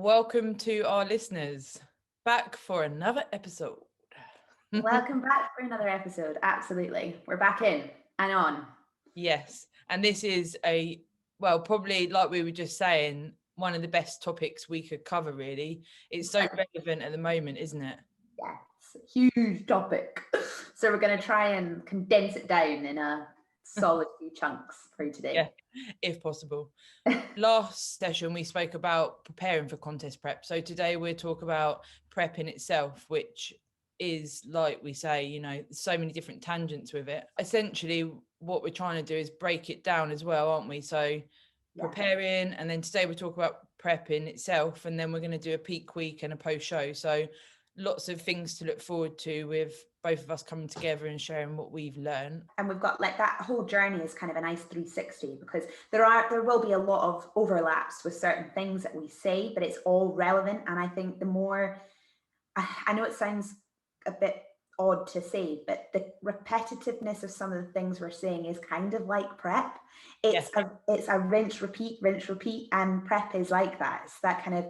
welcome to our listeners. Back for another episode. Welcome back for another episode. Absolutely. We're back in and on. Yes. And this is probably like we were just saying, one of the best topics we could cover, really. It's so relevant at the moment, isn't it? Yes, huge topic. So we're going to try and condense it down in a solid few chunks for today. Yeah, if possible. Last session, we spoke about preparing for contest prep. So today we'll talk about prep in itself, which is, like we say, so many different tangents with it. Essentially, what we're trying to do is break it down as well, aren't we? So preparing, and then today we'll talk about prep in itself, and then we're going to do a peak week and a post show. So lots of things to look forward to with both of us coming together and sharing what we've learned. And we've got like that whole journey is kind of a nice 360 because there will be a lot of overlaps with certain things that we say, but it's all relevant. And I think the more, I know it sounds a bit odd to say, but the repetitiveness of some of the things we're saying is kind of like prep. It's a rinse, repeat, and prep is like that. It's that kind of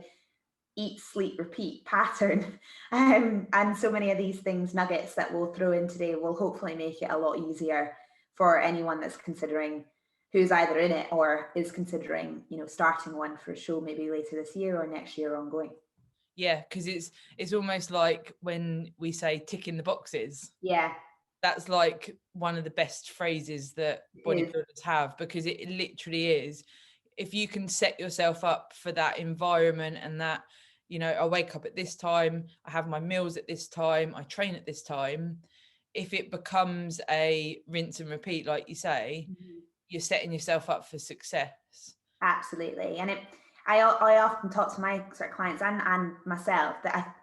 eat, sleep, repeat pattern. And so many of these things, nuggets that we'll throw in today will hopefully make it a lot easier for anyone that's considering, who's either in it or is considering, starting one for a show maybe later this year or next year ongoing. Yeah, because it's almost like when we say ticking the boxes. Yeah. That's like one of the best phrases that bodybuilders have, because it literally is. If you can set yourself up for that environment and that, I wake up at this time, I have my meals at this time, I train at this time. If it becomes a rinse and repeat, like you say, you're setting yourself up for success. Absolutely. And I often talk to my sort of clients and myself that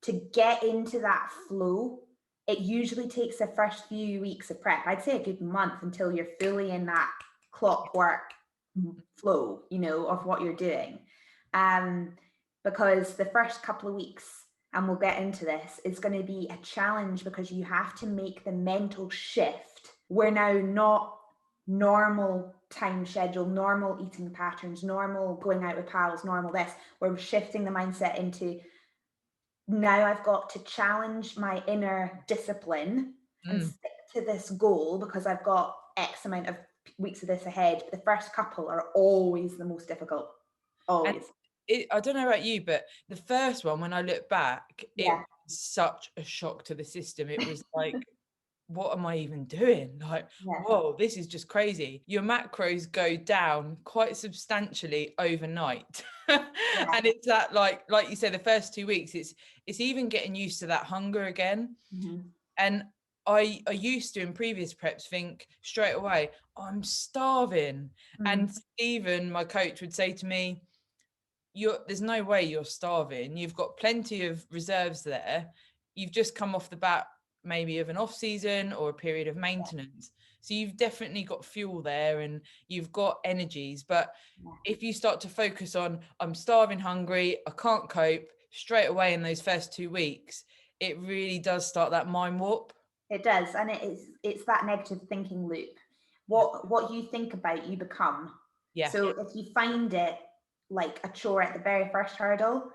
to get into that flow, it usually takes the first few weeks of prep. I'd say a good month until you're fully in that clockwork flow, of what you're doing. Because the first couple of weeks, and we'll get into this, is going to be a challenge because you have to make the mental shift. We're now not normal time schedule, normal eating patterns, normal going out with pals, normal this. We're shifting the mindset into, now I've got to challenge my inner discipline and stick to this goal because I've got X amount of weeks of this ahead. The first couple are always the most difficult. Always. I don't know about you, but the first one, when I look back, it was such a shock to the system. It was like, what am I even doing? Like, whoa, this is just crazy. Your macros go down quite substantially overnight. And it's that, like you said, the first 2 weeks, it's even getting used to that hunger again. And I used to, in previous preps, think straight away, I'm starving. And Stephen, my coach, would say to me, there's no way you're starving. You've got plenty of reserves there. You've just come off the bat maybe of an off season or a period of maintenance. So you've definitely got fuel there and you've got energies. But if you start to focus on, I'm starving, hungry, I can't cope, straight away in those first 2 weeks, it really does start that mind warp. It does. And it's that negative thinking loop. What you think about, you become. So if you find it like a chore at the very first hurdle,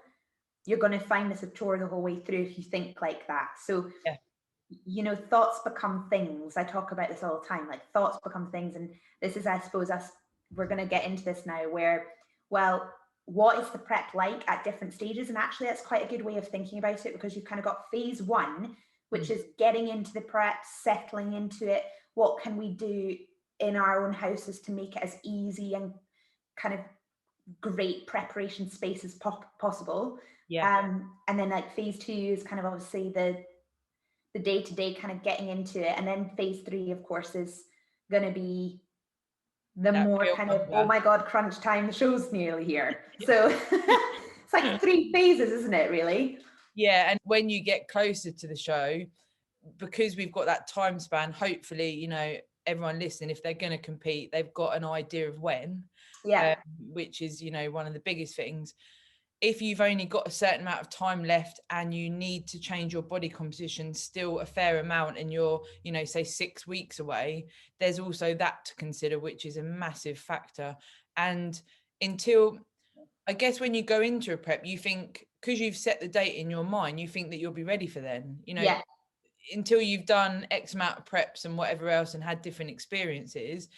you're going to find this a chore the whole way through if you think like that. So thoughts become things. I talk about this all the time, like thoughts become things. And this is, I suppose, we're going to get into this now where, well, what is the prep like at different stages? And actually that's quite a good way of thinking about it, because you've kind of got phase 1, which is getting into the prep, settling into it. What can we do in our own houses to make it as easy and kind of great preparation space as possible? And then like phase 2 is kind of obviously the day-to-day kind of getting into it, and then phase 3 of course is going to be the more kind of, oh my god, crunch time, the show's nearly here. So it's like 3 phases, isn't it, really? And when you get closer to the show, because we've got that time span, hopefully everyone listening, if they're going to compete, they've got an idea of when, which is one of the biggest things. If you've only got a certain amount of time left and you need to change your body composition still a fair amount, and you're say 6 weeks away, there's also that to consider, which is a massive factor. And until I guess when you go into a prep, you think, because you've set the date in your mind, you think that you'll be ready for then, you know, until you've done X amount of preps and whatever else and had different experiences,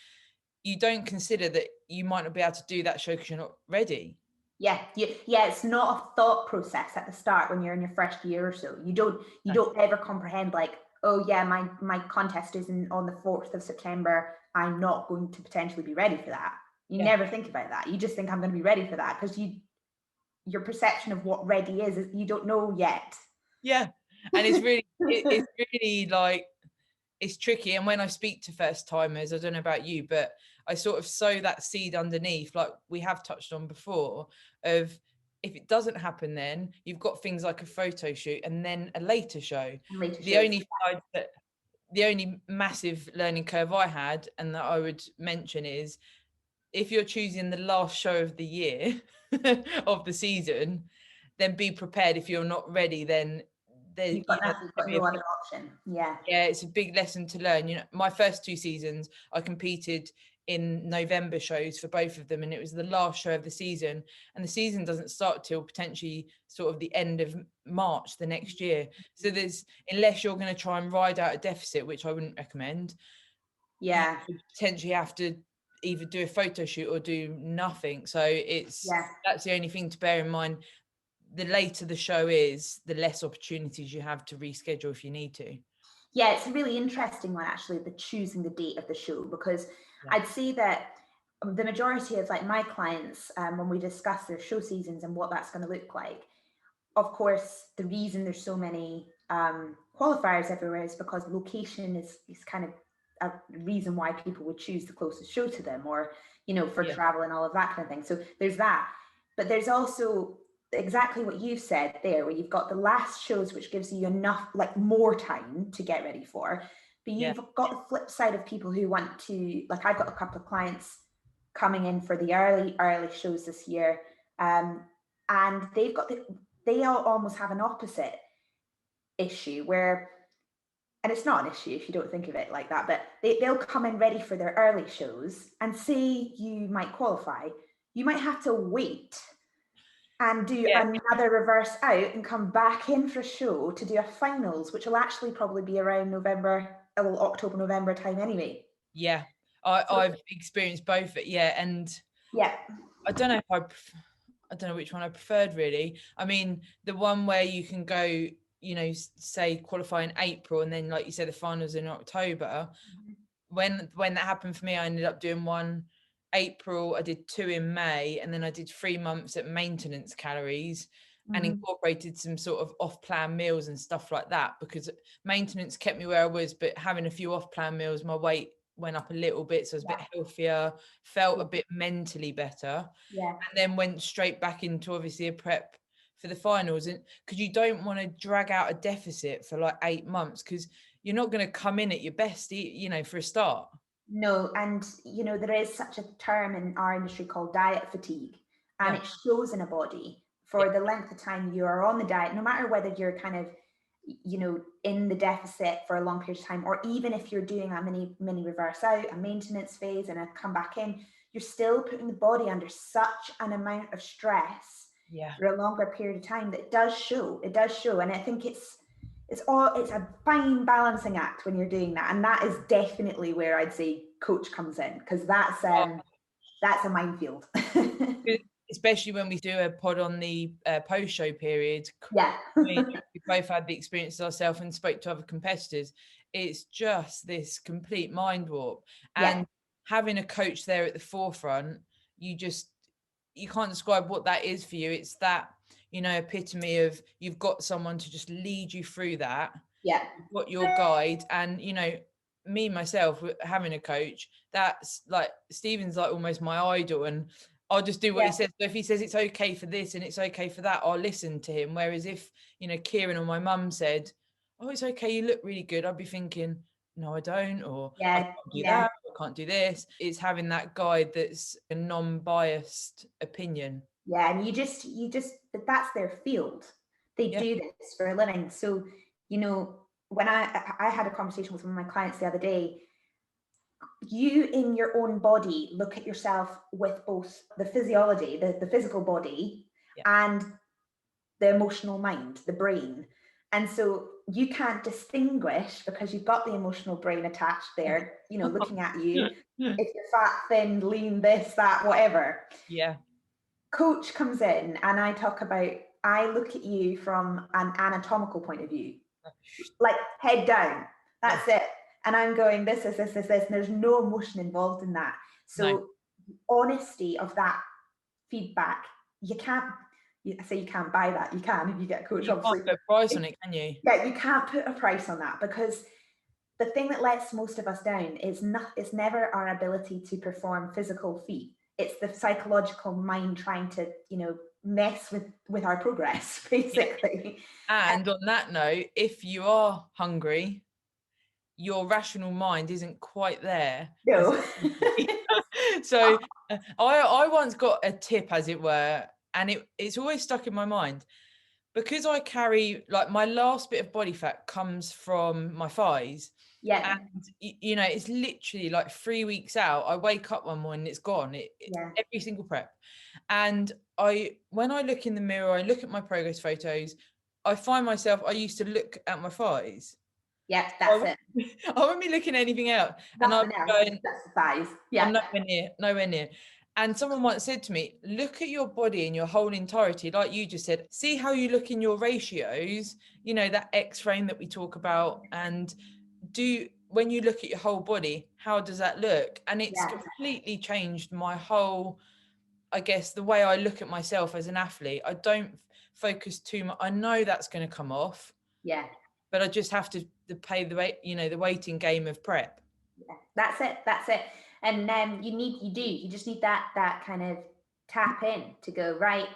you don't consider that you might not be able to do that show because you're not ready. Yeah, it's not a thought process at the start when you're in your first year or so. You don't ever comprehend like, oh yeah, my contest is on the 4th of September. I'm not going to potentially be ready for that. You never think about that. You just think I'm going to be ready for that because your perception of what ready is you don't know yet. Yeah, and it's really it's really like, it's tricky. And when I speak to first timers, I don't know about you, but I sort of sow that seed underneath, like we have touched on before, of if it doesn't happen, then you've got things like a photo shoot and then a later show. The only massive learning curve I had, and that I would mention, is if you're choosing the last show of the year of the season, then be prepared. If you're not ready, then you've got no other option. Yeah, it's a big lesson to learn. You know, my first 2 seasons, I competed in November shows for both of them, and it was the last show of the season, and the season doesn't start till potentially sort of the end of March the next year. So there's, unless you're going to try and ride out a deficit, which I wouldn't recommend, you potentially have to either do a photo shoot or do nothing. So that's the only thing to bear in mind. The later the show is, the less opportunities you have to reschedule if you need to. Yeah, it's a really interesting one, actually, the choosing the date of the show, because I'd say that the majority of like my clients, when we discuss their show seasons and what that's going to look like, of course, the reason there's so many qualifiers everywhere is because location is kind of a reason why people would choose the closest show to them, or, you know, for travel and all of that kind of thing. So there's that. But there's also exactly what you said there, where you've got the last shows, which gives you enough, like more time to get ready for. But you've got the flip side of people who want to, like I've got a couple of clients coming in for the early shows this year. And they all almost have an opposite issue where, and it's not an issue if you don't think of it like that, but they'll come in ready for their early shows, and say you might qualify, you might have to wait and do another reverse out and come back in for a show to do a finals, which will actually probably be around October, November time anyway. Yeah, I've experienced both. And I don't know which one I preferred, really. I mean, the one where you can go, you know, say qualify in April, and then, like you said, the finals in October. When that happened for me, I ended up doing one April, I did 2 in May, and then I did 3 months at maintenance calories and incorporated some sort of off-plan meals and stuff like that, because maintenance kept me where I was, but having a few off-plan meals, my weight went up a little bit, so I was a bit healthier, felt a bit mentally better, and then went straight back into obviously a prep for the finals. And because you don't want to drag out a deficit for like 8 months, because you're not going to come in at your best, you know, for a start. No, and you know, there is such a term in our industry called diet fatigue, and it shows in a body for the length of time you are on the diet, no matter whether you're kind of, you know, in the deficit for a long period of time, or even if you're doing a mini reverse out, a maintenance phase, and a come back in, you're still putting the body under such an amount of stress for a longer period of time that it does show. And I think it's a fine balancing act when you're doing that, and that is definitely where I'd say coach comes in, because that's a minefield. Especially when we do a pod on the post-show period. We both had the experiences ourselves and spoke to other competitors. It's just this complete mind warp, and having a coach there at the forefront, you can't describe what that is for you. It's that, you know, epitome of, you've got someone to just lead you through that. You've got your guide, and, you know, me myself having a coach, that's like, Stephen's like almost my idol, and I'll just do what he says. So if he says it's okay for this and it's okay for that, I'll listen to him. Whereas if, you know, Kieran or my mum said, oh, it's okay, you look really good, I'd be thinking, no, I don't, or I can't do that, I can't do this. It's having that guide that's a non-biased opinion. And you just, but that's their field. They do this for a living. So, you know, when I had a conversation with one of my clients the other day, you in your own body look at yourself with both the physiology, the physical body, and the emotional mind, the brain. And so you can't distinguish, because you've got the emotional brain attached there, you know, looking at you, if you're fat, thin, lean, this, that, whatever. Yeah. Coach comes in and I look at you from an anatomical point of view, like head down. That's it. And I'm going, this, and there's no emotion involved in that. So honesty of that feedback, you can't buy that. You can if you get a coach. You obviously can't put a price on it, can you? Yeah, you can't put a price on that, because the thing that lets most of us down is it's never our ability to perform physical feat. It's the psychological mind trying to, you know, mess with our progress, basically. And on that note, if you are hungry, your rational mind isn't quite there. No. So I once got a tip, as it were, and it's always stuck in my mind, because I carry, like, my last bit of body fat comes from my thighs. Yeah. And you know, it's literally like 3 weeks out. I wake up one morning, it's gone. Every single prep. And when I look in the mirror, I look at my progress photos, I find myself, I used to look at my thighs. Yeah, that's it. I won't be looking at anything else. And I'm going, that's the thighs. Yeah. I'm nowhere near. And someone once said to me, look at your body in your whole entirety, like you just said, see how you look in your ratios, you know, that X frame that we talk about, and when you look at your whole body, how does that look? And it's completely changed my whole, I guess, the way I look at myself as an athlete. I don't focus too much. I know that's going to come off. Yeah. But I just have to play the weight, you know, the waiting game of prep. Yeah, that's it. And you just need that kind of tap in to go, right,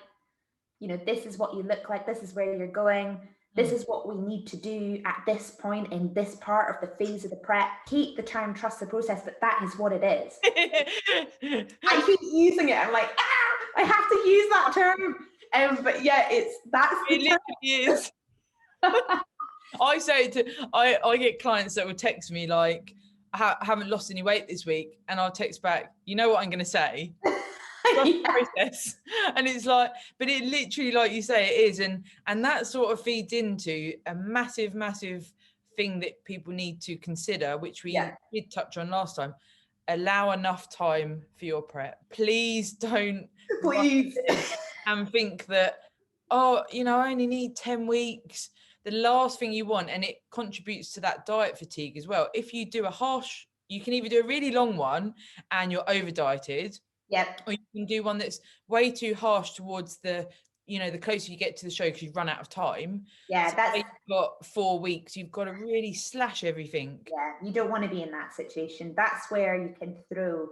you know, this is what you look like, this is where you're going, this is what we need to do at this point in this part of the phase of the prep. Hate the term trust the process, but that is what it is. I keep using it. I'm like, I have to use that term. But yeah, that's the it literally is. I say I get clients that will text me like, I haven't lost any weight this week, and I'll text back, you know what I'm going to say? Process. And it's like, but it literally, like you say, it is, and that sort of feeds into a massive thing that people need to consider, which we did touch on last time. Allow enough time for your prep. Please don't and think that, oh, you know, I only need 10 weeks. The last thing you want, and it contributes to that diet fatigue as well. If you do you can either do a really long one and you're over dieted, or you can do one that's way too harsh towards the closer you get to the show, because you've run out of time. So you've got 4 weeks, you've got to really slash everything. Yeah, you don't want to be in that situation. That's where you can throw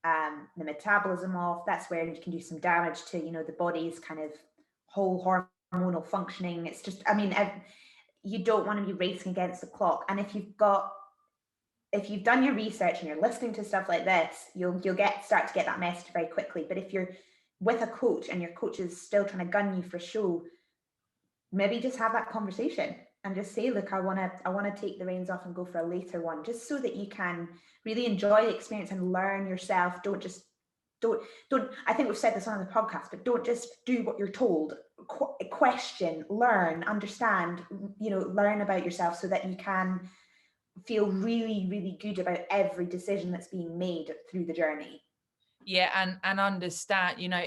the metabolism off. That's where you can do some damage to, you know, the body's kind of whole hormonal functioning. It's just, I mean, you don't want to be racing against the clock. And if you've done your research and you're listening to stuff like this, you'll start to get that message very quickly. But if you're with a coach and your coach is still trying to gun you for show, maybe just have that conversation and just say, look, I want to take the reins off and go for a later one, just so that you can really enjoy the experience and learn yourself. Don't I think we've said this on the podcast, but don't just do what you're told. Question, learn, understand, you know, learn about yourself so that you can feel really, really good about every decision that's being made through the journey. Yeah, and understand, you know,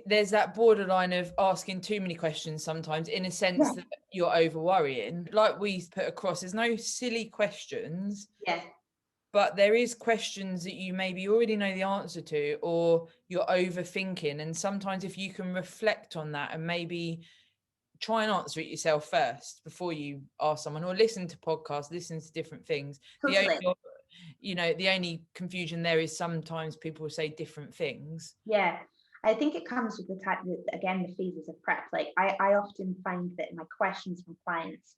there's that borderline of asking too many questions sometimes, in a sense that you're over worrying. Like we put across, there's no silly questions. Yeah. But there is questions that you maybe already know the answer to, or you're overthinking. And sometimes if you can reflect on that and maybe try and answer it yourself first before you ask someone, or listen to podcasts, listen to different things. Totally. The only confusion there is sometimes people say different things. Yeah. I think it comes with the phases of prep. Like I often find that my questions from clients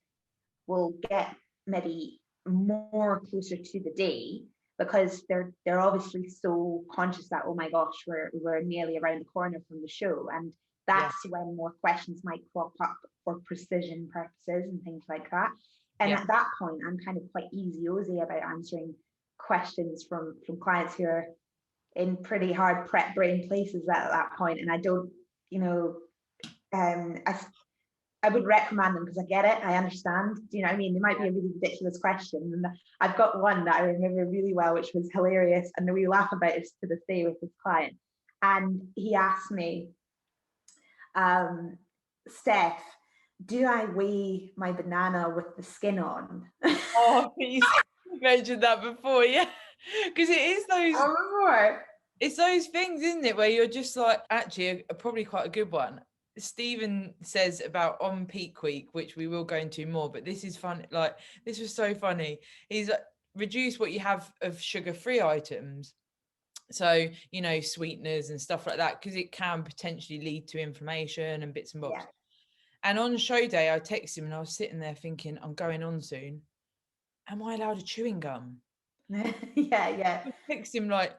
will get maybe more closer to the day, because they're obviously so conscious that, oh my gosh, we're nearly around the corner from the show. And that's when more questions might crop up for precision purposes and things like that. And at that point, I'm kind of quite easy about answering questions from clients who are in pretty hard prep brain places at that point. And I don't, I would reprimand them because I get it, I understand. Do you know what I mean? There might be a really ridiculous question. And I've got one that I remember really well, which was hilarious. And we laugh about it to this day with this client. And he asked me, Steff, do I weigh my banana with the skin on? Oh, you mentioned that before, yeah. Because it is those. It's those things, isn't it, where you're just like, actually, probably quite a good one. Stephen says about on peak week, which we will go into more, but this is fun. Like, this was so funny. He's like, reduce what you have of sugar-free items. So, sweeteners and stuff like that, because it can potentially lead to inflammation and bits and bobs. Yeah. And on show day, I texted him and I was sitting there thinking, I'm going on soon. Am I allowed a chewing gum? Yeah. I texted him like,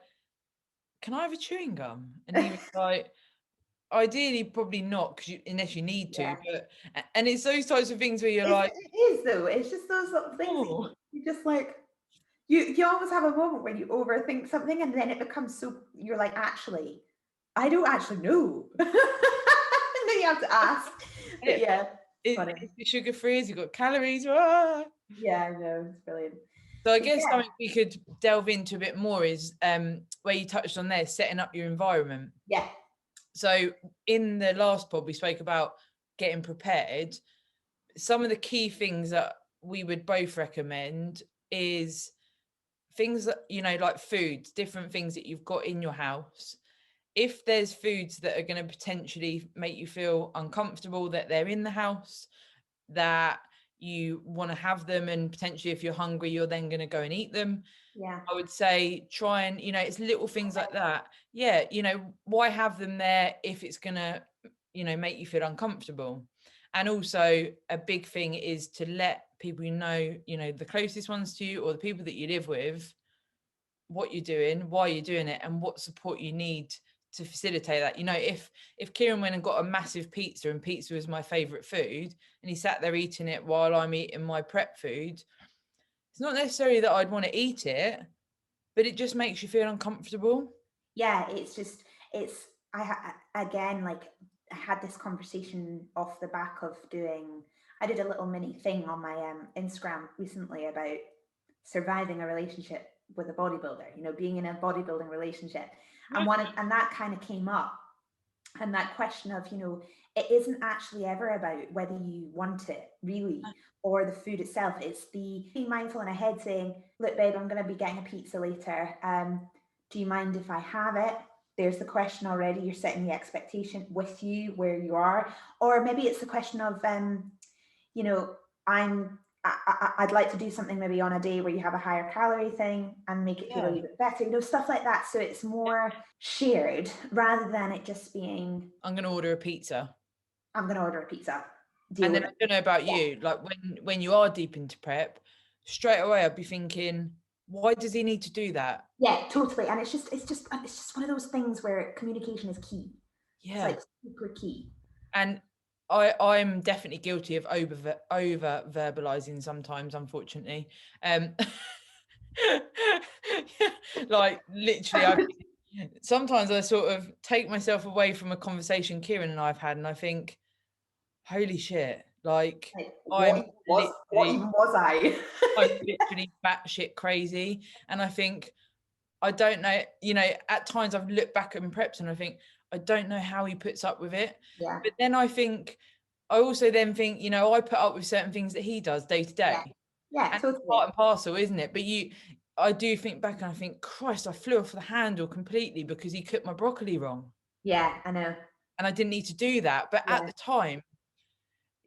can I have a chewing gum? And he was like, ideally, probably not, unless you need to. But and it's those types of things where you're like, it is though. It's just those little things. You just like, you always have a moment where you overthink something, and then it becomes so, you're like, actually, I don't actually know. And then you have to ask. But it's sugar free. You've got calories. Yeah, I know, it's brilliant. So I guess something we could delve into a bit more is where you touched on there, setting up your environment. Yeah. So in the last pod, we spoke about getting prepared. Some of the key things that we would both recommend is things that, like foods, different things that you've got in your house. If there's foods that are going to potentially make you feel uncomfortable that they're in the house, that you want to have them, and potentially if you're hungry, you're then going to go and eat them. Yeah. I would say try and, it's little things like that. Yeah. Why have them there if it's going to, make you feel uncomfortable? And also a big thing is to let people the closest ones to you or the people that you live with, what you're doing, why you're doing it, and what support you need to facilitate that. If Kieran went and got a massive pizza, and pizza was my favorite food, and he sat there eating it while I'm eating my prep food, it's not necessarily that I'd want to eat it, but it just makes you feel uncomfortable. Yeah, I had this conversation off the back of I did a little mini thing on my Instagram recently about surviving a relationship with a bodybuilder, being in a bodybuilding relationship. And and that kind of came up. And that question of, it isn't actually ever about whether you want it really or the food itself. It's being mindful in a head saying, look, babe, I'm going to be getting a pizza later. Do you mind if I have it? There's the question already. You're setting the expectation with you where you are. Or maybe it's the question of, I'd like to do something maybe on a day where you have a higher calorie thing and make it feel a little bit better, stuff like that. So it's more shared rather than it just being, I'm going to order a pizza. I'm going to order a pizza. And then I don't know about you, like when you are deep into prep, straight away I'd be thinking, why does he need to do that? Yeah, totally. And it's just one of those things where communication is key. Yeah. It's like super key. And I'm definitely guilty of over verbalizing sometimes, unfortunately. Like literally, sometimes I sort of take myself away from a conversation Kieran and I've had, and I think, holy shit, like what even was I? I'm literally batshit crazy. And I think, I don't know, at times I've looked back at preps and I think, I don't know how he puts up with it. Yeah. But then I also then think, I put up with certain things that he does day to day. Yeah, and totally. Part and parcel, isn't it? But I do think back and I think, Christ, I flew off the handle completely because he cooked my broccoli wrong. Yeah, I know. And I didn't need to do that. But at the time,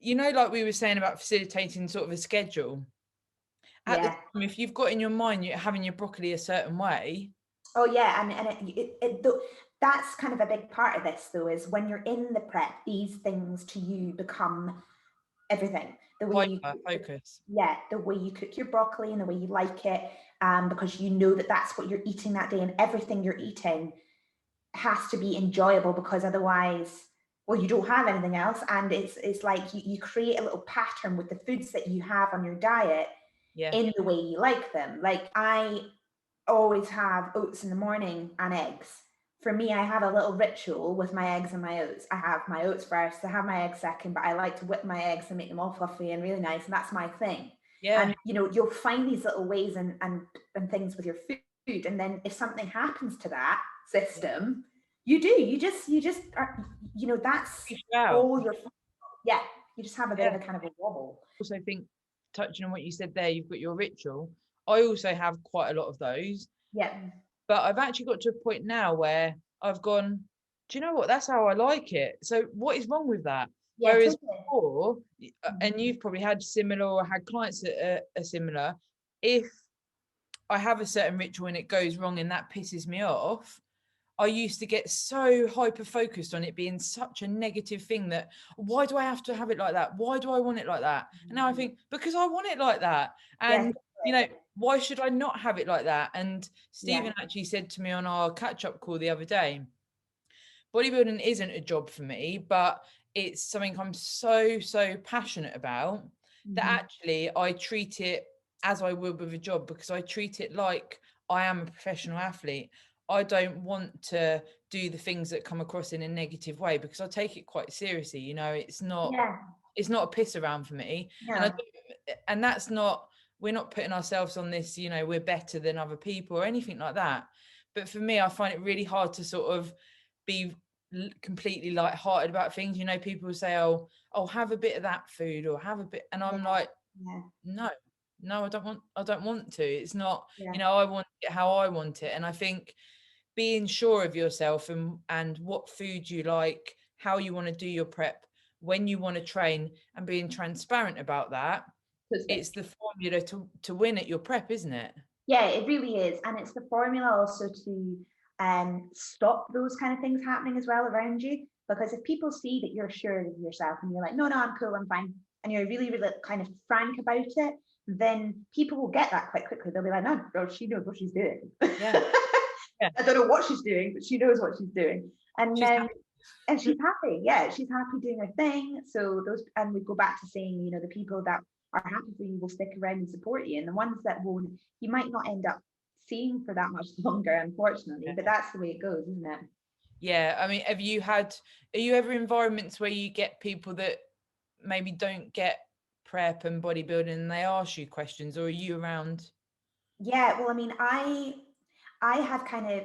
like we were saying about facilitating sort of a schedule. At the time, if you've got in your mind you're having your broccoli a certain way. Oh yeah, and that's kind of a big part of this though, is when you're in the prep, these things to you become everything. The way you focus. Yeah, the way you cook your broccoli and the way you like it, because you know that that's what you're eating that day, and everything you're eating has to be enjoyable, because otherwise well, you don't have anything else. And it's like you create a little pattern with the foods that you have on your diet in the way you like them. Like I always have oats in the morning and eggs. For me, I have a little ritual with my eggs and my oats. I have my oats first, I have my eggs second, but I like to whip my eggs and make them all fluffy and really nice. And that's my thing. And you'll find these little ways and things with your food. And then if something happens to that system, you just are, that's all your, you just have a bit of a kind of a wobble. I also think, touching on what you said there, you've got your ritual. I also have quite a lot of those. Yeah. But I've actually got to a point now where I've gone, do you know what? That's how I like it. So what is wrong with that? Yeah, whereas before, and you've probably had similar or had clients that are similar, if I have a certain ritual and it goes wrong and that pisses me off, I used to get so hyper focused on it being such a negative thing that why do I have to have it like that? Why do I want it like that? And now I think, because I want it like that. And why should I not have it like that? And Stephen actually said to me on our catch-up call the other day, bodybuilding isn't a job for me, but it's something I'm so passionate about that actually I treat it as I would with a job, because I treat it like I am a professional athlete. I don't want to do the things that come across in a negative way, because I take it quite seriously. It's not a piss around for me. And that's not, we're not putting ourselves on this, we're better than other people or anything like that. But for me, I find it really hard to sort of be completely light-hearted about things. People say, oh, have a bit of that food or have a bit, and I'm like, no, I don't want to. It's not, I want it how I want it. And I think being sure of yourself and what food you like, how you want to do your prep, when you want to train, and being transparent about that, it's the formula to win at your prep, isn't it? Yeah, it really is. And it's the formula also to stop those kind of things happening as well around you. Because if people see that you're sure of yourself and you're like, no, I'm cool, I'm fine, and you're really, really kind of frank about it, then people will get that quite quickly. They'll be like, no, girl, she knows what she's doing. I don't know what she's doing, but she knows what she's doing. And she's happy. Yeah, she's happy doing her thing. So and we go back to saying, the people that are happy for you will stick around and support you. And the ones that won't, you might not end up seeing for that much longer, unfortunately. But that's the way it goes, isn't it? Yeah. I mean, are you ever in environments where you get people that maybe don't get prep and bodybuilding and they ask you questions, or are you around? Yeah, well, I mean, I have kind of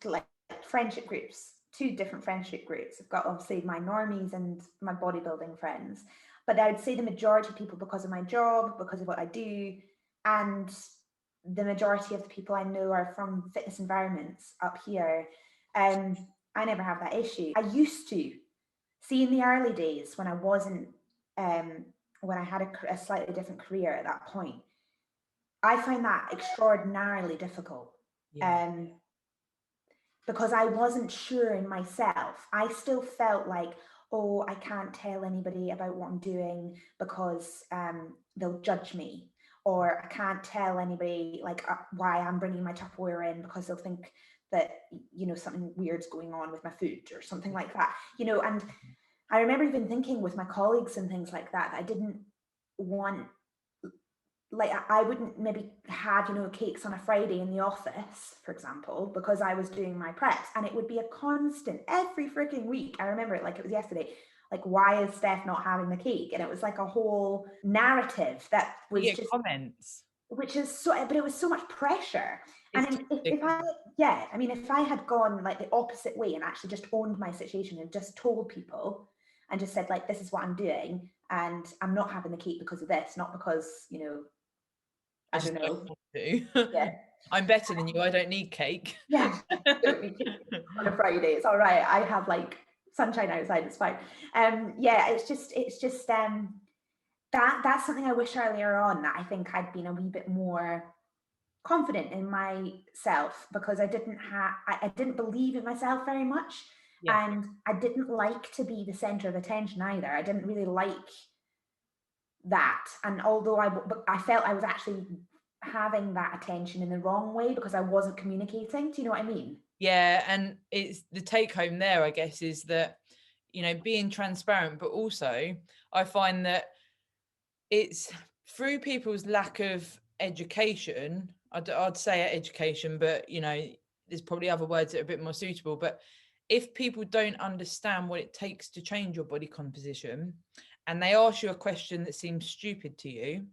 like friendship groups, 2 different friendship groups. I've got obviously my normies and my bodybuilding friends, but I would say the majority of people, because of my job, because of what I do, and the majority of the people I know are from fitness environments up here. I never have that issue. I used to see in the early days when I wasn't, when I had a slightly different career at that point, I find that extraordinarily difficult. Because I wasn't sure in myself. I still felt like, oh, I can't tell anybody about what I'm doing because they'll judge me. Or I can't tell anybody like why I'm bringing my Tupperware in because they'll think that, something weird's going on with my food or something like that. And I remember even thinking with my colleagues and things like that, I didn't want, like, I wouldn't maybe have, cakes on a Friday in the office, for example, because I was doing my preps, and it would be a constant every freaking week. I remember it like it was yesterday. Like, why is Steph not having the cake? And it was like a whole narrative that was just comments, which is so, but it was so much pressure. And if I had gone like the opposite way and actually just owned my situation and just told people and just said, like, this is what I'm doing, and I'm not having the cake because of this, not because, I don't know. Yeah. I'm better than you. I don't need cake. Yeah. On a Friday, it's all right. I have like sunshine outside. It's fine. It's just that's something I wish earlier on that I think I'd been a wee bit more confident in myself, because I didn't believe in myself very much. And I didn't like to be the center of attention either. I didn't really like that. And although I felt I was actually having that attention in the wrong way because I wasn't communicating. Do you know what I mean? Yeah. And it's the take home there, I guess, is that you know, being transparent, but also I find that it's through people's lack of education. I'd say education, but you know, there's probably other words that are a bit more suitable. But if people don't understand what it takes to change your body composition, and they ask you a question that seems stupid to you,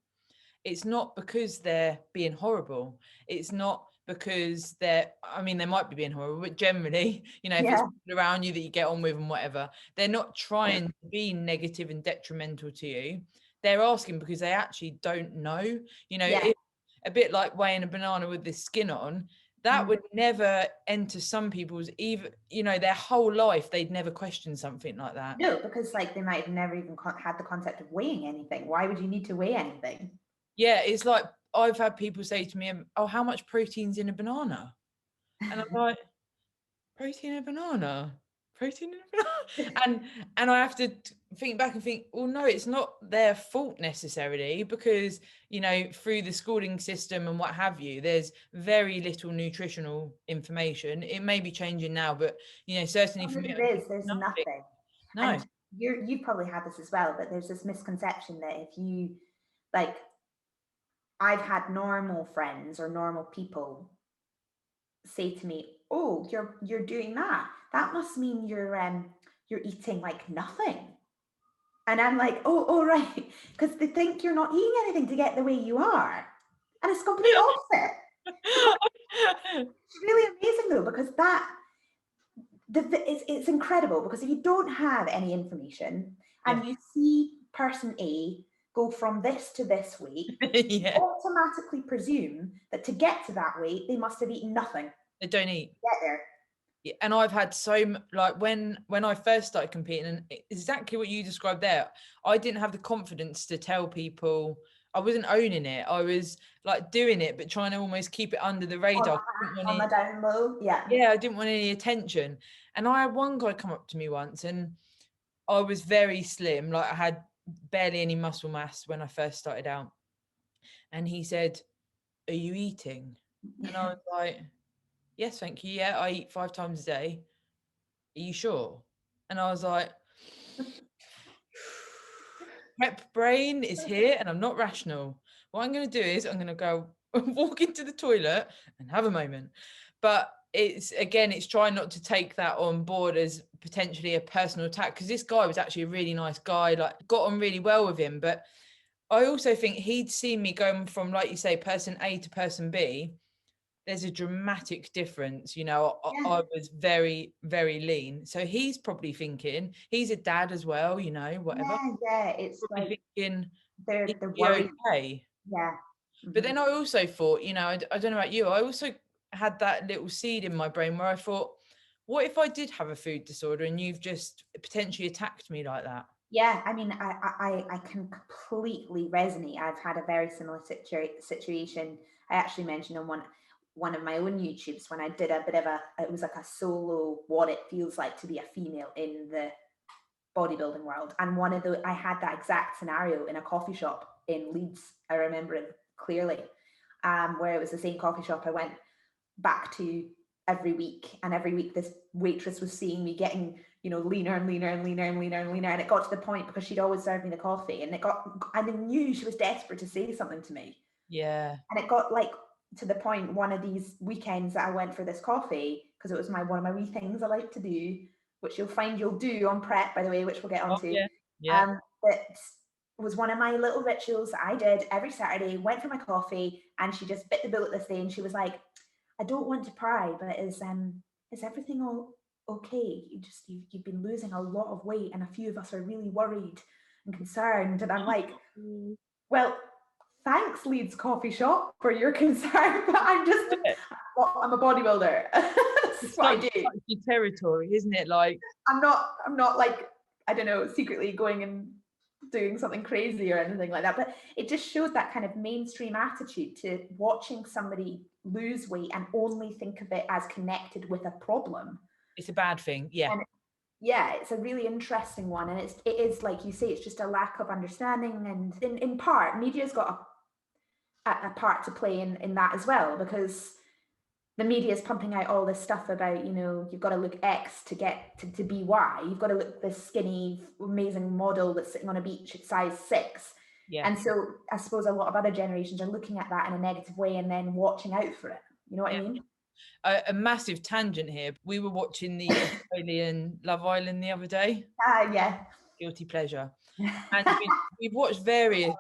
it's not because they're being horrible. It's not because I mean, they might be being horrible, but generally, you know, if it's people around you that you get on with and whatever, they're not trying to be negative and detrimental to you. They're asking because they actually don't know. You know, if, a bit like weighing a banana with the skin on, that would never enter some people's, even, you know, their whole life, they'd never question something like that. No, because like they might have never even had the concept of weighing anything. Why would you need to weigh anything? Yeah, it's like I've had people say to me, "Oh, how much protein's in a banana?" And I'm like, "Protein in a banana? Protein in a banana?" And I have to think back and think, well, no, it's not their fault necessarily, because, you know, through the schooling system and what have you, there's very little nutritional information. It may be changing now, but, you know, certainly for me, there's nothing. No. And you've probably had this as well, but there's this misconception that if you, like, I've had normal friends or normal people say to me, "Oh, you're doing that. That must mean you're eating like nothing." And I'm like, "Oh, right," because they think you're not eating anything to get the way you are, and it's complete opposite. It's really amazing though, because it's incredible, because if you don't have any information and you see person A go from this to this weight, you automatically presume that to get to that weight, they must have eaten nothing. They don't eat. Get there. Yeah, and I've had like when I first started competing, and exactly what you described there, I didn't have the confidence to tell people. I wasn't owning it. I was like doing it, but trying to almost keep it under the radar. On the down low, yeah, I didn't want any attention. And I had one guy come up to me once, and I was very slim, like I had barely any muscle mass when I first started out. And he said, "Are you eating?" And I was like, "Yes, thank you. Yeah, I eat 5 times a day. Are you sure?" And I was like, prep brain is here and I'm not rational. What I'm going to do is I'm going to go walk into the toilet and have a moment. But it's trying not to take that on board as potentially a personal attack, because this guy was actually a really nice guy, like got on really well with him. But I also think he'd seen me going from, like you say, person A to person B. There's a dramatic difference, you know. I was very, very lean, so he's probably thinking, he's a dad as well, you know, whatever. It's probably like thinking they're worried. Okay. But then I also thought, you know, I don't know about you, I also had that little seed in my brain where I thought, what if I did have a food disorder and you've just potentially attacked me like that? Yeah, I mean, I can completely resonate. I've had a very similar situation. I actually mentioned on one of my own YouTubes when I did a bit of it was like a solo what it feels like to be a female in the bodybuilding world. And I had that exact scenario in a coffee shop in Leeds. I remember it clearly, where it was the same coffee shop I went back to every week. And every week this waitress was seeing me getting, you know, leaner and leaner and leaner and leaner and leaner. And it got to the point, because she'd always served me the coffee, and I knew she was desperate to say something to me. Yeah. And it got like to the point, one of these weekends that I went for this coffee, because it was one of my wee things I like to do, which you'll find you'll do on prep, by the way, which we'll get onto. That was one of my little rituals that I did every Saturday. Went for my coffee, and she just bit the bullet this day, and she was like, "I don't want to pry, but is everything all okay? You've been losing a lot of weight, and a few of us are really worried and concerned." And I'm like, "Well, thanks, Leeds Coffee Shop, for your concern, but I'm a bodybuilder." That's what I do. Your territory, isn't it? Like, I'm not like, I don't know, secretly going and doing something crazy or anything like that. But it just showed that kind of mainstream attitude to watching somebody lose weight and only think of it as connected with a problem. It's a bad thing. Yeah. And it's a really interesting one. And it is like you say, it's just a lack of understanding. And in part, media's got a part to play in that as well, because the media is pumping out all this stuff about, you know, you've got to look X to get to be Y. You've got to look this skinny, amazing model that's sitting on a beach at size 6. Yeah. And so I suppose a lot of other generations are looking at that in a negative way and then watching out for it. You know what I mean? A massive tangent here. We were watching the Australian Love Island the other day. Yeah. Guilty pleasure. And we've watched various,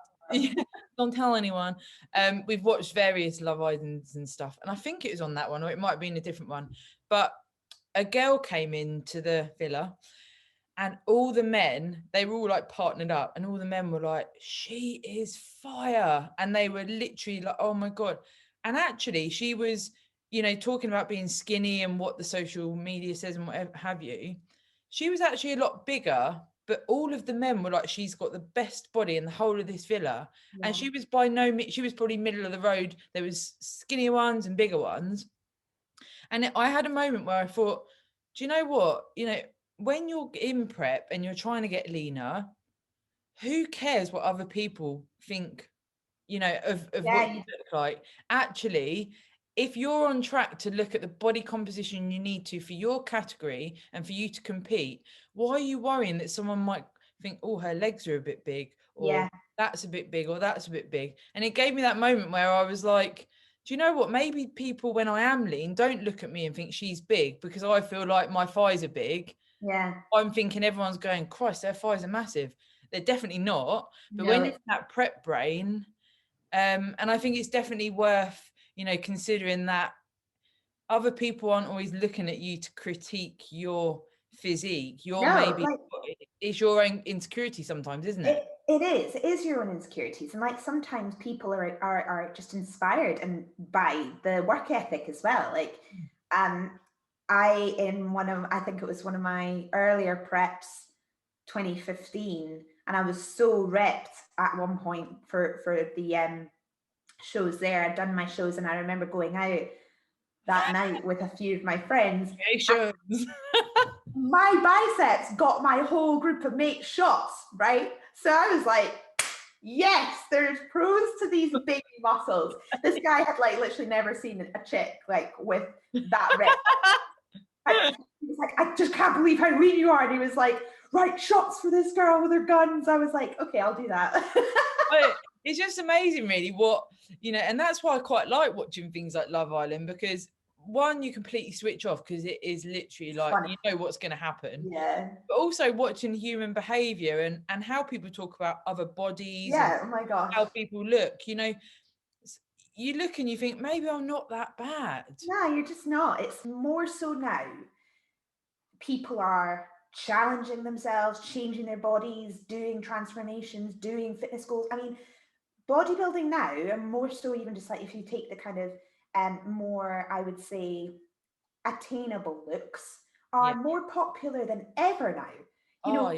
don't tell anyone. We've watched various Love Islands and stuff. And I think it was on that one, or it might have been a different one. But a girl came into the villa and all the men, they were all like partnered up, and all the men were like, she is fire. And they were literally like, oh my God. And actually she was, you know, talking about being skinny and what the social media says and whatever have you. She was actually a lot bigger, but all of the men were like, she's got the best body in the whole of this villa. Yeah. And she was by no means, she was probably middle of the road. There was skinnier ones and bigger ones. And I had a moment where I thought, do you know what? You know, when you're in prep and you're trying to get leaner, who cares what other people think, you know, of what you look like? Actually, if you're on track to look at the body composition you need to for your category and for you to compete, why are you worrying that someone might think, oh, her legs are a bit big, or that's a bit big, or that's a bit big? And it gave me that moment where I was like, do you know what? Maybe people, when I am lean, don't look at me and think she's big because I feel like my thighs are big. Yeah. I'm thinking everyone's going, Christ, their thighs are massive. They're definitely not. But when it's that prep brain, and I think it's definitely worth, you know, considering that other people aren't always looking at you to critique your physique. It's your own insecurity sometimes, isn't it? It is your own insecurities. And like sometimes people are just inspired and by the work ethic as well. Like I think it was one of my earlier preps, 2015, and I was so ripped at one point for the shows there. I'd done my shows and I remember going out that night with a few of my friends. My biceps got my whole group of mates shots, right? So I was like, yes, there's pros to these big muscles. This guy had like literally never seen a chick like with that rip. He was like, I just can't believe how lean you are. And he was like, right, shots for this girl with her guns. I was like, okay, I'll do that. It's just amazing really what, you know, and that's why I quite like watching things like Love Island, because one, you completely switch off because it is literally like, you know what's going to happen. Yeah. But also watching human behavior and how people talk about other bodies. Yeah. Oh my gosh. How people look, you know, you look and you think, maybe I'm not that bad. No, you're just not. It's more so now. People are challenging themselves, changing their bodies, doing transformations, doing fitness goals. I mean, bodybuilding now, and more so even just like if you take the kind of more, I would say, attainable looks are more popular than ever now. You know,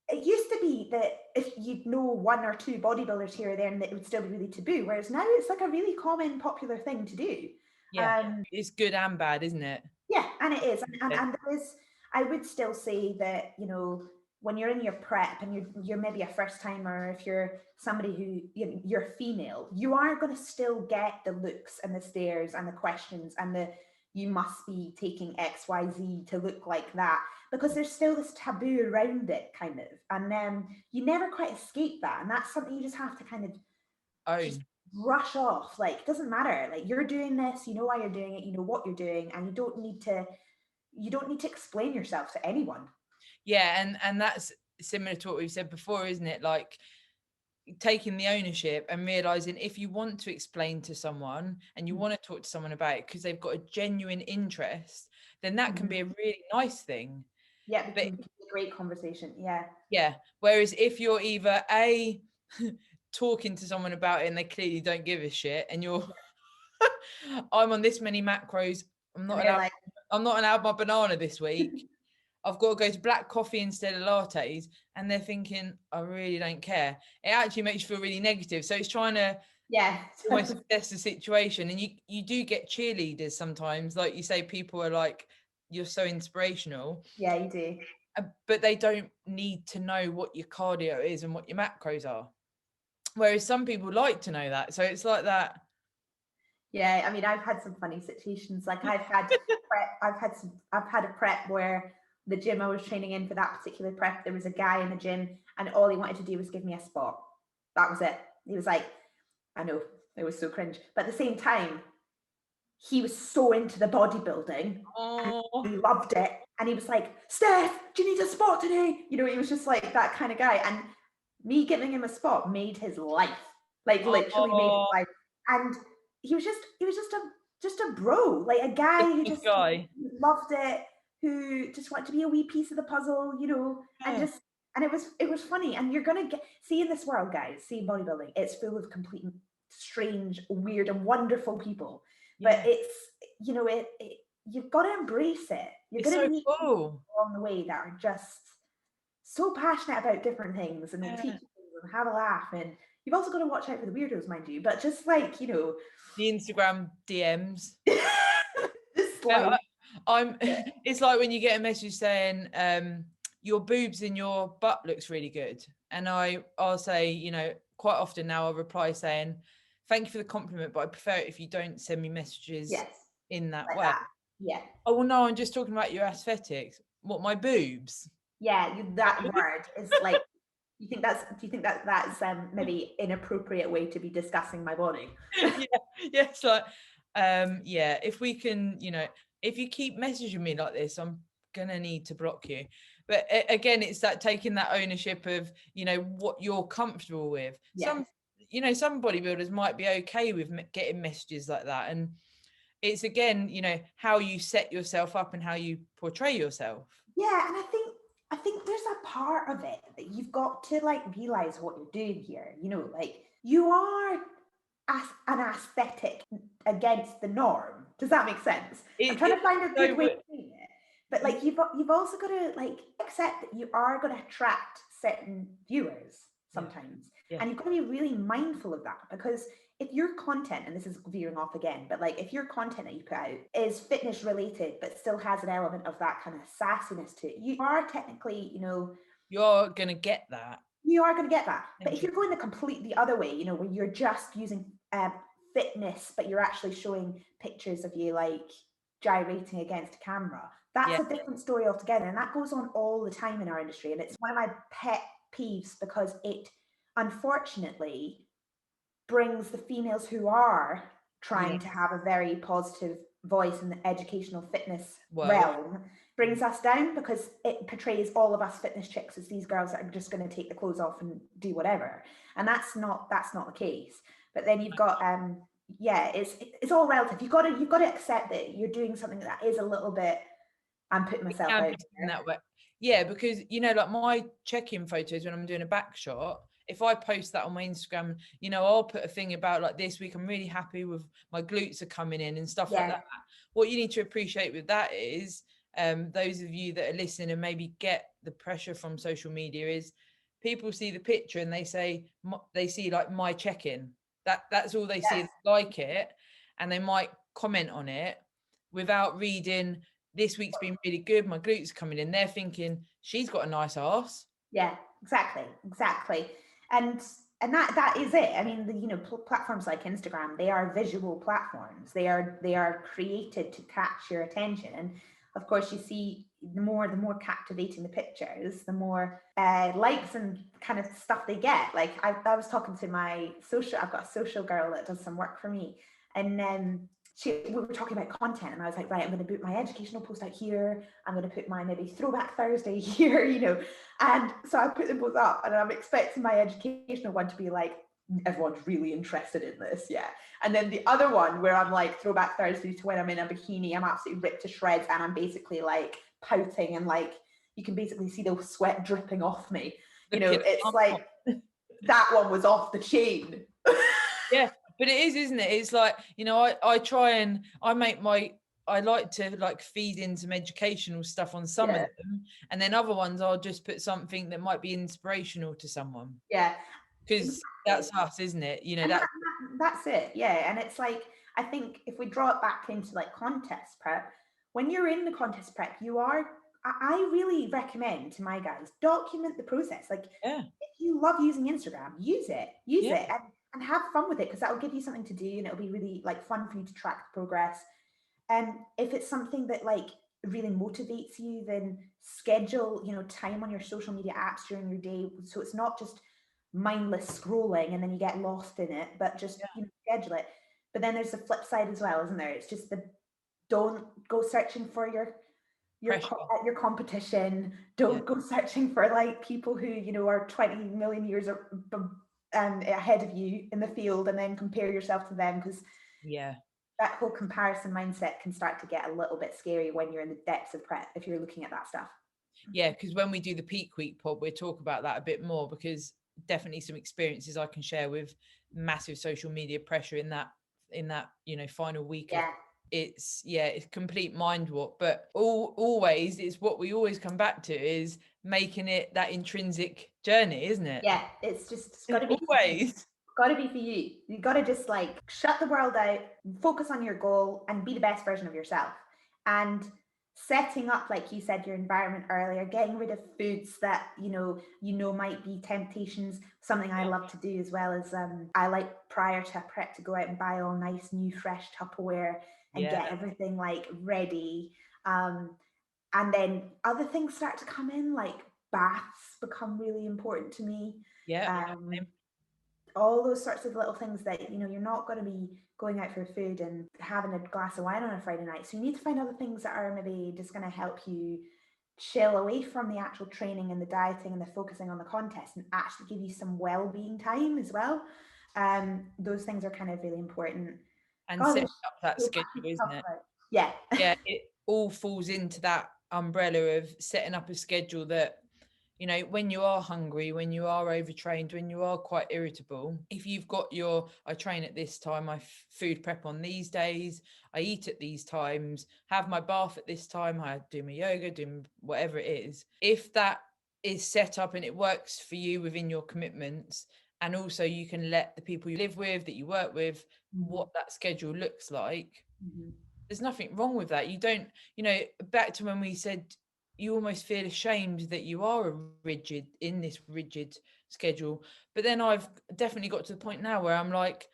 it used to be that if you'd know one or two bodybuilders here or there, and it would still be really taboo. Whereas now it's like a really common, popular thing to do. Yeah, it's good and bad, isn't it? Yeah, and it is. And there is, I would still say that, you know, when you're in your prep and you're maybe a first timer, if you're somebody who, you know, you're female, you are going to still get the looks and the stares and the questions and the, you must be taking XYZ to look like that, because there's still this taboo around it kind of. And then you never quite escape that. And that's something you just have to kind of just brush off. Like, it doesn't matter. Like, you're doing this, you know why you're doing it, you know what you're doing, and you don't need to explain yourself to anyone. Yeah, and that's similar to what we've said before, isn't it? Like taking the ownership and realizing if you want to explain to someone and you want to talk to someone about it because they've got a genuine interest, then that can be a really nice thing. Yeah, it can be a great conversation. Yeah. Whereas if you're either talking to someone about it and they clearly don't give a shit, and you're I'm on this many macros, I'm not allowed my banana this week. I've got to go to black coffee instead of lattes, and they're thinking, I really don't care. It actually makes you feel really negative. So it's trying to almost assess the situation. And you do get cheerleaders sometimes. Like you say, people are like, you're so inspirational. Yeah, you do. But they don't need to know what your cardio is and what your macros are. Whereas some people like to know that. So it's like that. Yeah, I mean, I've had some funny situations. Like I've had a prep where the gym I was training in for that particular prep, there was a guy in the gym and all he wanted to do was give me a spot. That was it. He was like, I know, it was so cringe. But at the same time, he was so into the bodybuilding. Oh. And he loved it. And he was like, Steph, do you need a spot today? You know, he was just like that kind of guy. And me giving him a spot made his life. Like literally made his life. And he was just a bro, like a guy who just loved it, who just wanted to be a wee piece of the puzzle, you know, and it was funny. And you're gonna see in this world, guys, see bodybuilding, it's full of complete strange, weird, and wonderful people. But it's, you know, you've got to embrace it. You're going to meet people along the way that are just so passionate about different things and will teach you and have a laugh. And you've also got to watch out for the weirdos, mind you. But just like, you know, the Instagram DMs. It's like when you get a message saying your boobs and your butt looks really good, and I'll say, you know, quite often now I'll reply saying, thank you for the compliment, but I prefer it if you don't send me messages in that way. Yeah. Oh, well, no, I'm just talking about your aesthetics. What, my boobs? Yeah, that word is like, do you think that's maybe inappropriate way to be discussing my body? It's like, if we can, you know, if you keep messaging me like this, I'm gonna need to block you. But again, it's that taking that ownership of, you know, what you're comfortable with. Some bodybuilders might be okay with getting messages like that, and it's again, you know, how you set yourself up and how you portray yourself. Yeah, and I think there's a part of it that you've got to like realize what you're doing here. You know, like you are an aesthetic against the norm. Does that make sense? I'm trying to find a good way to say it. But like you've also got to like accept that you are going to attract certain viewers sometimes. And you've got to be really mindful of that, because if your content, and this is veering off again, but like if your content that you put out is fitness related but still has an element of that kind of sassiness to it, you are technically, you know, you're going to get that. You are going to get that. But if you're going the completely other way, you know, where you're just using fitness, but you're actually showing pictures of you like gyrating against a camera, that's a different story altogether. And that goes on all the time in our industry. And it's one of my pet peeves, because it unfortunately brings the females who are trying to have a very positive voice in the educational fitness realm, brings us down, because it portrays all of us fitness chicks as these girls that are just going to take the clothes off and do whatever. And that's not the case. But then you've got it's all relative. You've got to accept that you're doing something that is a little bit, I'm putting myself out in that way. Yeah, because you know, like my check-in photos when I'm doing a back shot, if I post that on my Instagram, you know, I'll put a thing about like, this week I'm really happy with my glutes are coming in and stuff like that. What you need to appreciate with that is those of you that are listening and maybe get the pressure from social media, is people see the picture and they see like my check-in, that's all they see, they like it, and they might comment on it without reading, this week's been really good, my glutes are coming in. They're thinking she's got a nice ass. Yeah, exactly. And that is it. I mean, you know, platforms like Instagram, they are visual platforms. They are created to catch your attention. And of course, you see the more captivating the pictures, the more likes and kind of stuff they get. Like I was talking to I've got a social girl that does some work for me, and we were talking about content, and I was like, right, I'm going to put my educational post out here. I'm going to put my maybe Throwback Thursday here, you know. And so I put them both up, and I'm expecting my educational one to be like, everyone's really interested in this, and then the other one where I'm like Throwback Thursday to when I'm in a bikini, I'm absolutely ripped to shreds, and I'm basically like pouting, and like you can basically see the sweat dripping off me, you know. It's like that one was off the chain. But it is, isn't it? It's like, you know, I try and I like to like feed in some educational stuff on some of them, and then other ones I'll just put something that might be inspirational to someone. Because that's us, isn't it? You know, that's it. And it's like, I think if we draw it back into like contest prep, when you're in the contest prep, I really recommend to my guys, document the process. Like, if you love using Instagram, use it. and have fun with it, because that will give you something to do, and it'll be really like fun for you to track the progress. And if it's something that like really motivates you, then schedule, you know, time on your social media apps during your day, so it's not just mindless scrolling and then you get lost in it, but just you know, schedule it. But then there's the flip side as well, isn't there? It's just the, don't go searching for your competition. Don't go searching for like people who, you know, are 20 million years ahead of you in the field, and then compare yourself to them, because that whole comparison mindset can start to get a little bit scary when you're in the depths of prep, if you're looking at that stuff. Yeah, because when we do the peak week pod, we'll talk about that a bit more, because definitely some experiences I can share with massive social media pressure in that you know, final week. It's complete mind warp, but always it's what we always come back to, is making it that intrinsic journey, isn't it? Yeah, it's got to be always got to be for you. You got to just like shut the world out, focus on your goal, and be the best version of yourself. And setting up, like you said, your environment earlier, getting rid of foods that you know might be temptations. Something I love to do as well is I like, prior to a prep, to go out and buy all nice new fresh Tupperware and get everything like ready. And then other things start to come in, like baths become really important to me. All those sorts of little things that, you know, you're not going to be going out for food and having a glass of wine on a Friday night. So you need to find other things that are maybe just going to help you chill away from the actual training and the dieting and the focusing on the contest, and actually give you some well-being time as well. Those things are kind of really important. And setting up that schedule, isn't it? Yeah. It all falls into that umbrella of setting up a schedule that, you know, when you are hungry, when you are overtrained, when you are quite irritable, if you've got I train at this time, I food prep on these days, I eat at these times, have my bath at this time, I do my yoga, do whatever it is. If that is set up and it works for you within your commitments, and also you can let the people you live with, that you work with, what that schedule looks like, there's nothing wrong with that. You don't, you know, back to when we said, you almost feel ashamed that you are in this rigid schedule. But then I've definitely got to the point now where I'm like,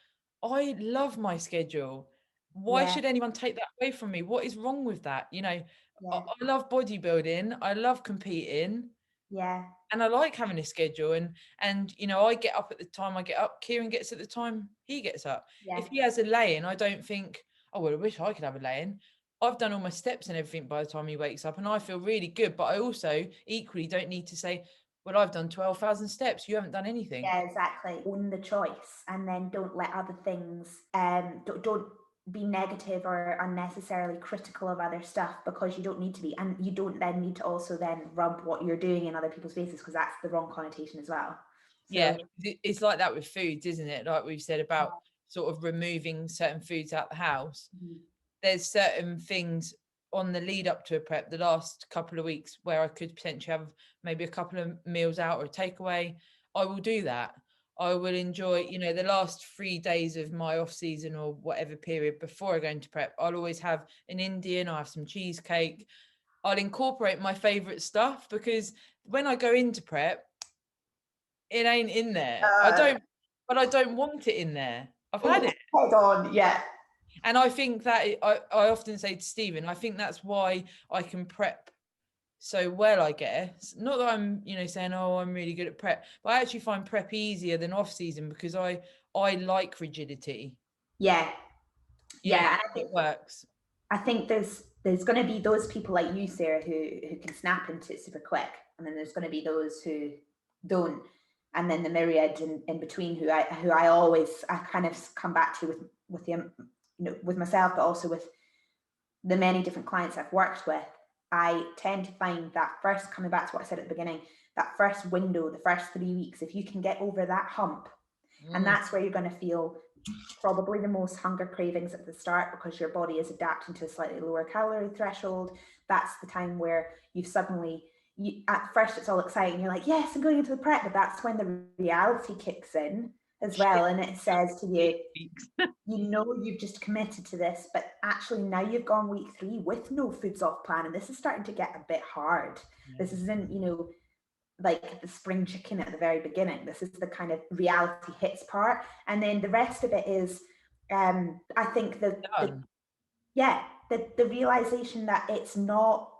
I love my schedule. Why should anyone take that away from me? What is wrong with that? You know, I love bodybuilding. I love competing. And I like having a schedule, and you know, I get up at the time I get up. Kieran gets at the time he gets up. If he has a lay-in, I don't think, oh well, I wish I could have a lay-in. I've done all my steps and everything by the time he wakes up, and I feel really good. But I also equally don't need to say, well, I've done 12,000 steps. You haven't done anything. Yeah, exactly. Own the choice, and then don't let other things, don't be negative or unnecessarily critical of other stuff, because you don't need to be. And you don't then need to also then rub what you're doing in other people's faces, because that's the wrong connotation as well. So, it's like that with foods, isn't it? Like we've said about sort of removing certain foods out the house. There's certain things on the lead up to a prep, the last couple of weeks, where I could potentially have maybe a couple of meals out or a takeaway. I will do that. I will enjoy, you know, the last 3 days of my off season or whatever period before I go into prep. I'll always have an Indian, I'll have some cheesecake. I'll incorporate my favorite stuff, because when I go into prep, it ain't in there. I don't want it in there. I've had it. Head on, And I think that I often say to Stephen, I think that's why I can prep so well, I guess. Not that I'm, you know, saying, oh, I'm really good at prep, but I actually find prep easier than off season, because I like rigidity. And I think it works. I think there's going to be those people like you, Sarah, who can snap into it super quick, and then there's going to be those who don't, and then the myriad in between who I always kind of come back to with the, you know, with myself, but also with the many different clients I've worked with. I tend to find that first, coming back to what I said at the beginning, that first window, the first 3 weeks, if you can get over that hump, and that's where you're going to feel probably the most hunger cravings at the start, because your body is adapting to a slightly lower calorie threshold. That's the time where you've suddenly, at first it's all exciting, you're like, yes, I'm going into the prep, but that's when the reality kicks in as well, and it says to you, you know, you've just committed to this, but actually now you've gone week 3 with no foods off plan, and this is starting to get a bit hard. This isn't, you know, like the spring chicken at the very beginning. This is the kind of reality hits part, and then the rest of it is I think the realization that it's not,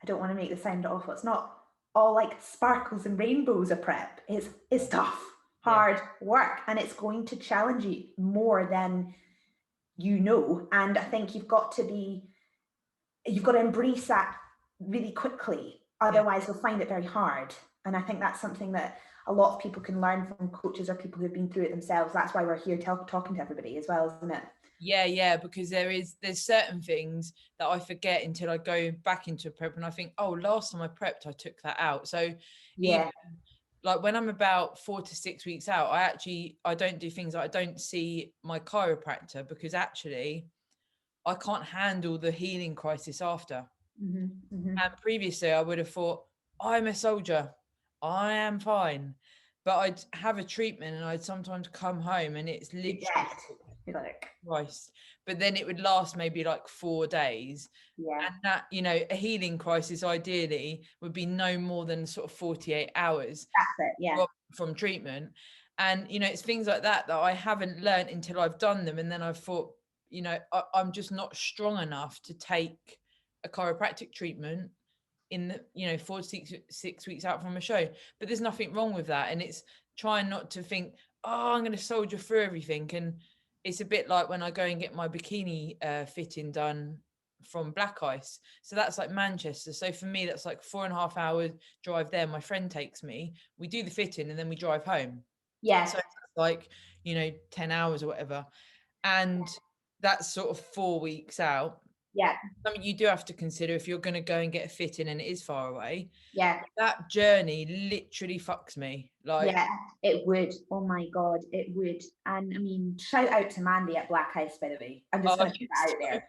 I don't want to make this sound awful, it's not all like sparkles and rainbows of prep. It's tough, hard work, and it's going to challenge you more than you know. And I think you've got to embrace that really quickly. Otherwise, you'll find it very hard. And I think that's something that a lot of people can learn from coaches or people who've been through it themselves. That's why we're here talking to everybody as well, isn't it? Yeah, because there's certain things that I forget until I go back into a prep and I think, oh, last time I prepped, I took that out. So even, like when I'm about 4 to 6 weeks out, I don't do things like, I don't see my chiropractor, because actually I can't handle the healing crisis after. And previously I would have thought, I'm a soldier, I am fine. But I'd have a treatment and I'd sometimes come home and it's literally Christ. But then it would last maybe like 4 days. And that, you know, a healing crisis ideally would be no more than sort of 48 hours from treatment. And, you know, it's things like that I haven't learned until I've done them. And then I've thought, you know, I'm just not strong enough to take a chiropractic treatment in the, you know, 4 to 6 weeks out from a show. But there's nothing wrong with that. And it's trying not to think, oh, I'm going to soldier through everything. And it's a bit like when I go and get my bikini fitting done from Black Ice. So that's like Manchester. So for me, that's like 4.5 hours drive there. My friend takes me, we do the fitting and then we drive home. So it's like, you know, 10 hours or whatever. And that's sort of 4 weeks out. Something you do have to consider if you're going to go and get a fitting and it is far away. That journey literally fucks me. Like, it would. Oh my God, it would. And I mean, shout out to Mandy at Black Ice, by the way. I'm just going to put that out there.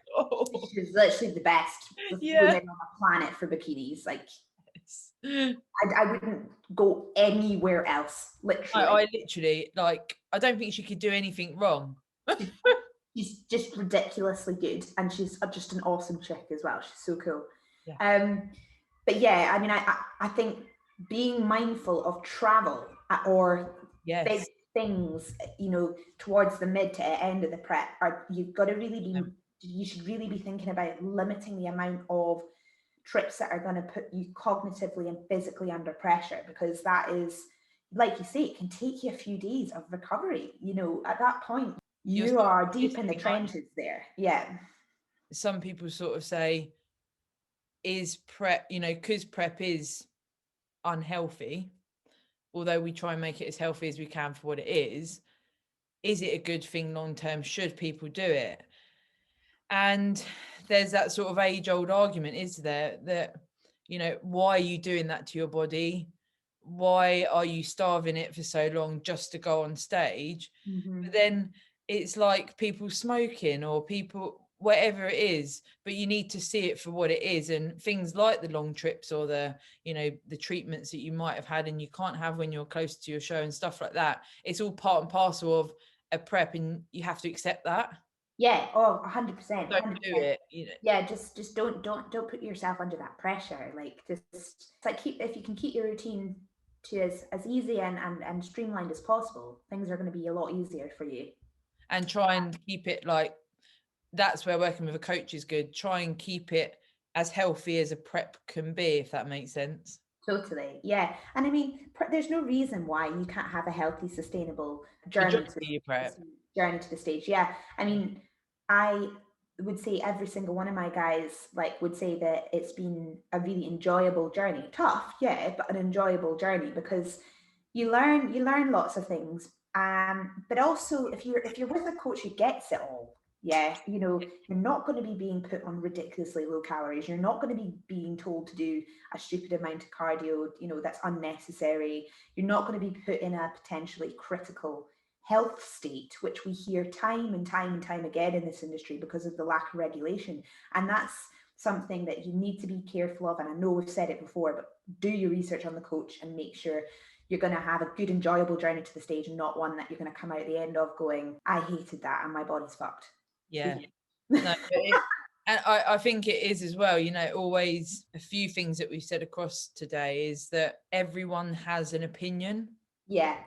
She's literally the best woman on the planet for bikinis. Like, I wouldn't go anywhere else, literally. I literally, like, I don't think she could do anything wrong. She's just ridiculously good, and she's just an awesome chick as well. She's so cool. But yeah, I mean, I think being mindful of travel or big things, you know, towards the mid to end of the prep, you've got to really be, you should really be thinking about limiting the amount of trips that are going to put you cognitively and physically under pressure, because that is, like you say, it can take you a few days of recovery. You know, at that point, you are deep in the trenches there. Some people sort of say, is prep, you know, because prep is unhealthy, although we try and make it as healthy as we can for what it is it a good thing long term? Should people do it? And there's that sort of age-old argument, is there, that, you know, why are you doing that to your body? Why are you starving it for so long just to go on stage? But then it's like people smoking or people, whatever it is, but you need to see it for what it is. And things like the long trips or the, you know, the treatments that you might have had and you can't have when you're close to your show and stuff like that, it's all part and parcel of a prep, and you have to accept that. 100%. Don't do it, you know. Just don't put yourself under that pressure. Like, just, it's like, if you can keep your routine to as easy and streamlined as possible, things are going to be a lot easier for you. And try and keep it, like, that's where working with a coach is good. Try and keep it as healthy as a prep can be, if that makes sense. Totally, yeah. And I mean, there's no reason why you can't have a healthy, sustainable journey to the stage. Yeah, I mean, I would say every single one of my guys would say that it's been a really enjoyable journey. Tough, yeah, but an enjoyable journey, because you learn lots of things. But also, if you're with a coach who gets it all, you know, you're not going to be being put on ridiculously low calories. You're not going to be being told to do a stupid amount of cardio, you know, that's unnecessary. You're not going to be put in a potentially critical health state, which we hear time and time again in this industry because of the lack of regulation. And that's something that you need to be careful of. And I know we've said it before, but do your research on the coach and make sure you're going to have a good, enjoyable journey to the stage, and not one that you're going to come out at the end of going, I hated that and my body's fucked. Yeah. No, And I think it is as well, you know, always a few things that we've said across today is that everyone has an opinion. Yeah.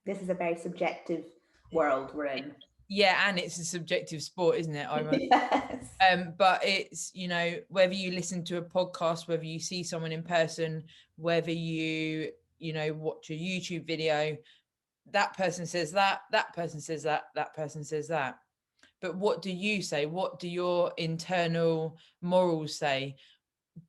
This is a very subjective world we're in. Yeah, and it's a subjective sport, isn't it? Yes. But it's, you know, whether you listen to a podcast, whether you see someone in person, whether you know, watch a YouTube video, that person says that person says that person says that. But what do you say? What do your internal morals say?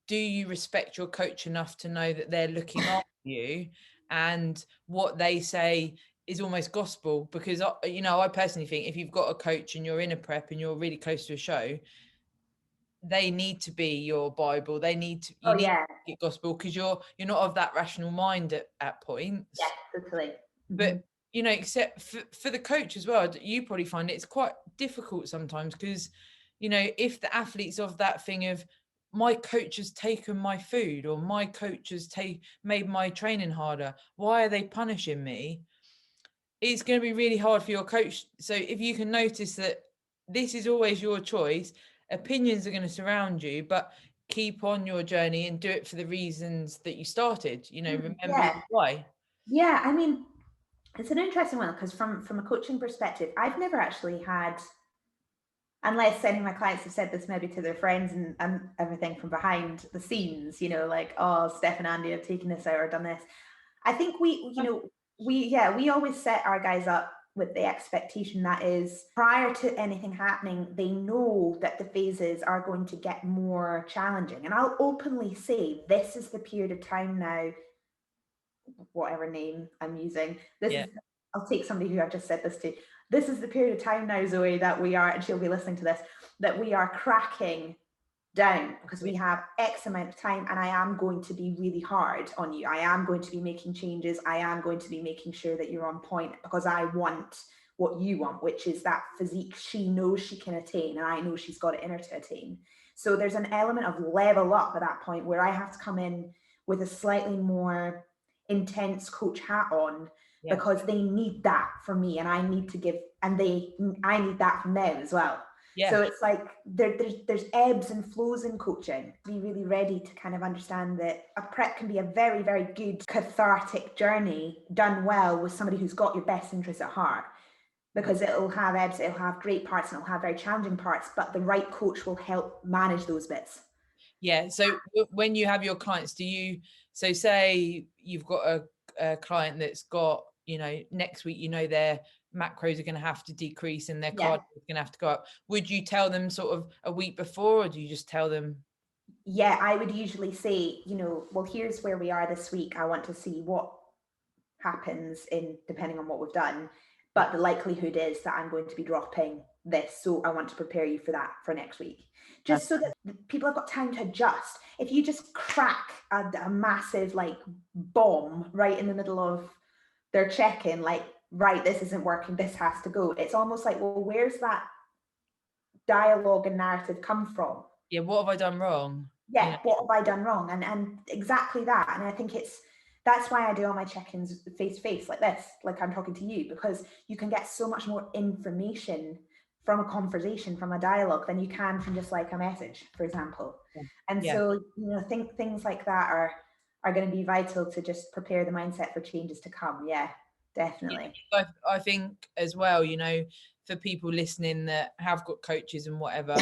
Do you respect your coach enough to know that they're looking after you, and what they say is almost gospel? Because, you know, I personally think if you've got a coach and you're in a prep and you're really close to a show, they need to be your Bible. They need to, you need to get gospel, because you're not of that rational mind at points. Yeah, totally. But you know, except for the coach as well, you probably find it's quite difficult sometimes, because, you know, if the athlete's of that thing of, my coach has taken my food, or my coach has made my training harder, why are they punishing me? It's going to be really hard for your coach. So if you can notice that this is always your choice, opinions are going to surround you, but keep on your journey and do it for the reasons that you started, you know, remember why. Yeah, I mean, it's an interesting one, because from a coaching perspective, I've never actually had, unless any of my clients have said this maybe to their friends and everything from behind the scenes, you know, like, oh, Steph and Andy have taken this out or done this. I think we always set our guys up with the expectation that is, prior to anything happening, they know that the phases are going to get more challenging. And I'll openly say, this is the period of time now, whatever name I'm using, I'll take somebody who I've just said this to. This is the period of time now, Zoe, that we are, and she'll be listening to this, that we are cracking down, because we have X amount of time, and I am going to be really hard on you. I am going to be making changes. I am going to be making sure that you're on point, because I want what you want, which is that physique she knows she can attain, and I know she's got it in her to attain. So there's an element of level up at that point where I have to come in with a slightly more intense coach hat on, because they need that from me, and I need to give, and I need that from them as well. So it's like there's ebbs and flows in coaching. Be really ready to kind of understand that a prep can be a very, very good cathartic journey done well with somebody who's got your best interests at heart, because it'll have ebbs, it'll have great parts, and it'll have very challenging parts, but the right coach will help manage those bits. Yeah. So when you have your clients, so say you've got a client that's got, you know, next week, you know, their macros are going to have to decrease and their cardio is going to have to go up. Would you tell them sort of a week before, or do you just tell them? Yeah, I would usually say, you know, well, here's where we are this week. I want to see what happens depending on what we've done. But the likelihood is that I'm going to be dropping this. So I want to prepare you for that for next week. Just so that people have got time to adjust. If you just crack a massive like bomb right in the middle of their check-in, like, right, this isn't working, this has to go. It's almost like, well, where's that dialogue and narrative come from? Yeah, what have I done wrong? Yeah, what have I done wrong? And exactly that. And I think that's why I do all my check-ins face to face like this, like I'm talking to you, because you can get so much more information from a conversation, from a dialogue, than you can from just like a message, for example. So, you know, things like that are going to be vital to just prepare the mindset for changes to come. Yeah, definitely. I think as well, you know, for people listening that have got coaches and whatever,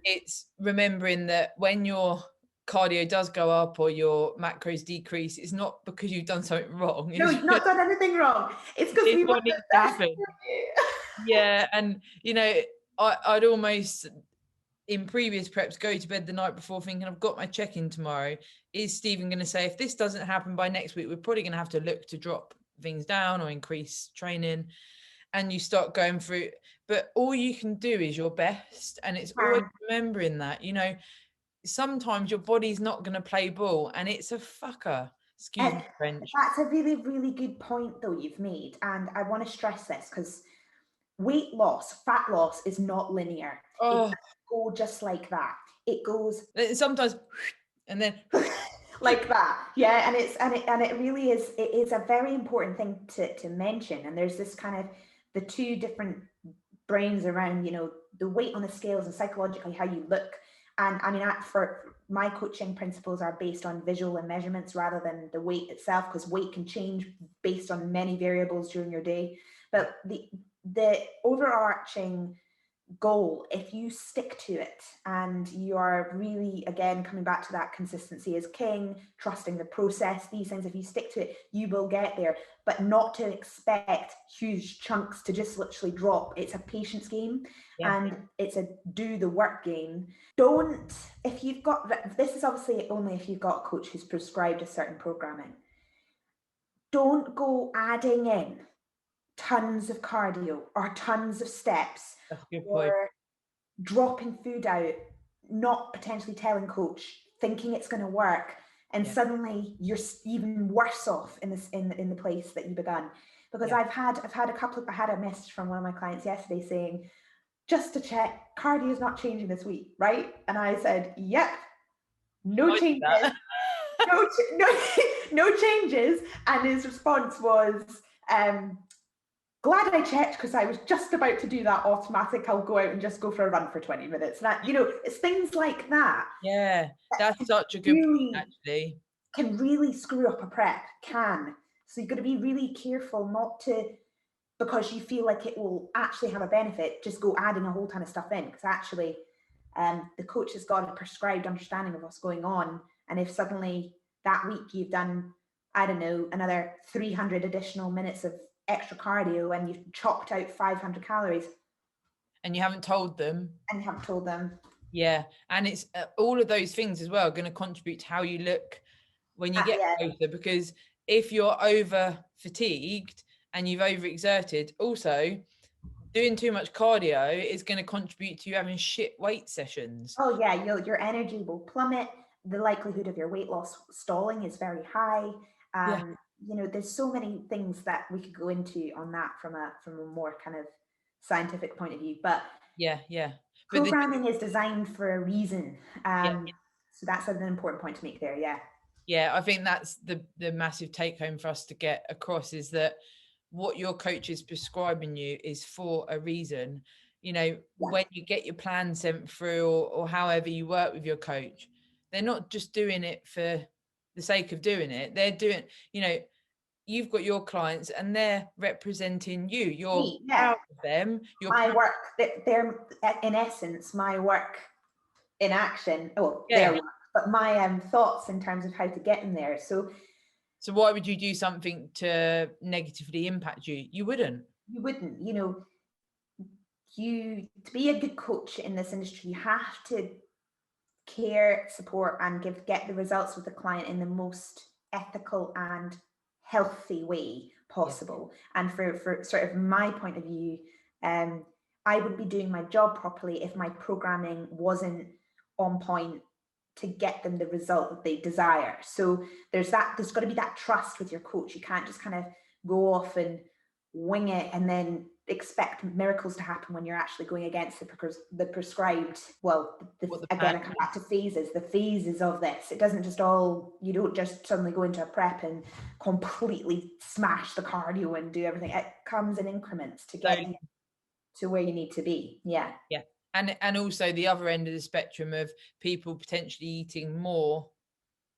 it's remembering that when your cardio does go up or your macros decrease, it's not because you've done something wrong. No, you've not done anything wrong. It's because we want the best for you. Yeah, and you know, I'd almost in previous preps go to bed the night before thinking, I've got my check-in tomorrow. Is Stephen going to say, if this doesn't happen by next week, we're probably going to have to look to drop things down or increase training? And you start going through, but all you can do is your best. And it's always remembering that, you know, sometimes your body's not going to play ball, and it's a fucker. Excuse me, French. That's a really, really good point though you've made. And I want to stress this, because weight loss, fat loss is not linear. It doesn't go just like that. It goes sometimes and then like that. Yeah. And it really is, it is a very important thing to mention. And there's this kind of the two different brains around, you know, the weight on the scales and psychologically how you look. And I mean, for my coaching principles are based on visual and measurements rather than the weight itself, because weight can change based on many variables during your day. But the overarching goal, if you stick to it and you are really, again, coming back to that consistency is king, trusting the process, these things, if you stick to it, you will get there. But not to expect huge chunks to just literally drop. It's a patience game, and it's a do the work game. Don't, if you've got, this is obviously only if you've got a coach who's prescribed a certain programming, don't go adding in tons of cardio or tons of steps or dropping food out, not potentially telling coach, thinking it's going to work, and suddenly you're even worse off in the place that you began. Because I had a message from one of my clients yesterday saying, just to check, cardio is not changing this week, right? And I said, yep, no changes. no changes. And his response was, glad I checked, because I was just about to do that automatic, I'll go out and just go for a run for 20 minutes. And that, it's things like that. Yeah, that's such a good point, actually. Can really screw up a prep, So you've got to be really careful not to, because you feel like it will actually have a benefit, just go adding a whole ton of stuff in. Because actually, the coach has got a prescribed understanding of what's going on. And if suddenly that week you've done, I don't know, another 300 additional minutes of extra cardio and you've chopped out 500 calories. And you haven't told them. Yeah. And it's all of those things as well going to contribute to how you look when you get closer. Because if you're over fatigued and you've overexerted, also doing too much cardio is going to contribute to you having shit weight sessions. Oh yeah, your energy will plummet. The likelihood of your weight loss stalling is very high. There's so many things that we could go into on that from a more kind of scientific point of view. But programming is designed for a reason. So that's an important point to make there. I think that's the massive take home for us to get across, is that what your coach is prescribing you is for a reason. When you get your plan sent through or however you work with your coach, they're not just doing it for the sake of doing it. They're doing, you've got your clients and they're representing you. You're proud of them. My work, they're in essence my work in action. Their work, but my thoughts in terms of how to get in there. So why would you do something to negatively impact you? You wouldn't. To be a good coach in this industry, you have to care, support, and get the results with the client in the most ethical and healthy way possible. And for sort of my point of view, I would be doing my job properly if my programming wasn't on point to get them the result that they desire. So there's got to be that trust with your coach. You can't just kind of go off and wing it and then expect miracles to happen when you're actually going against the prescribed, again, I come back to the phases of this. It doesn't just you don't just suddenly go into a prep and completely smash the cardio and do everything. It comes in increments to get you to where you need to be. Yeah. And also the other end of the spectrum of people potentially eating more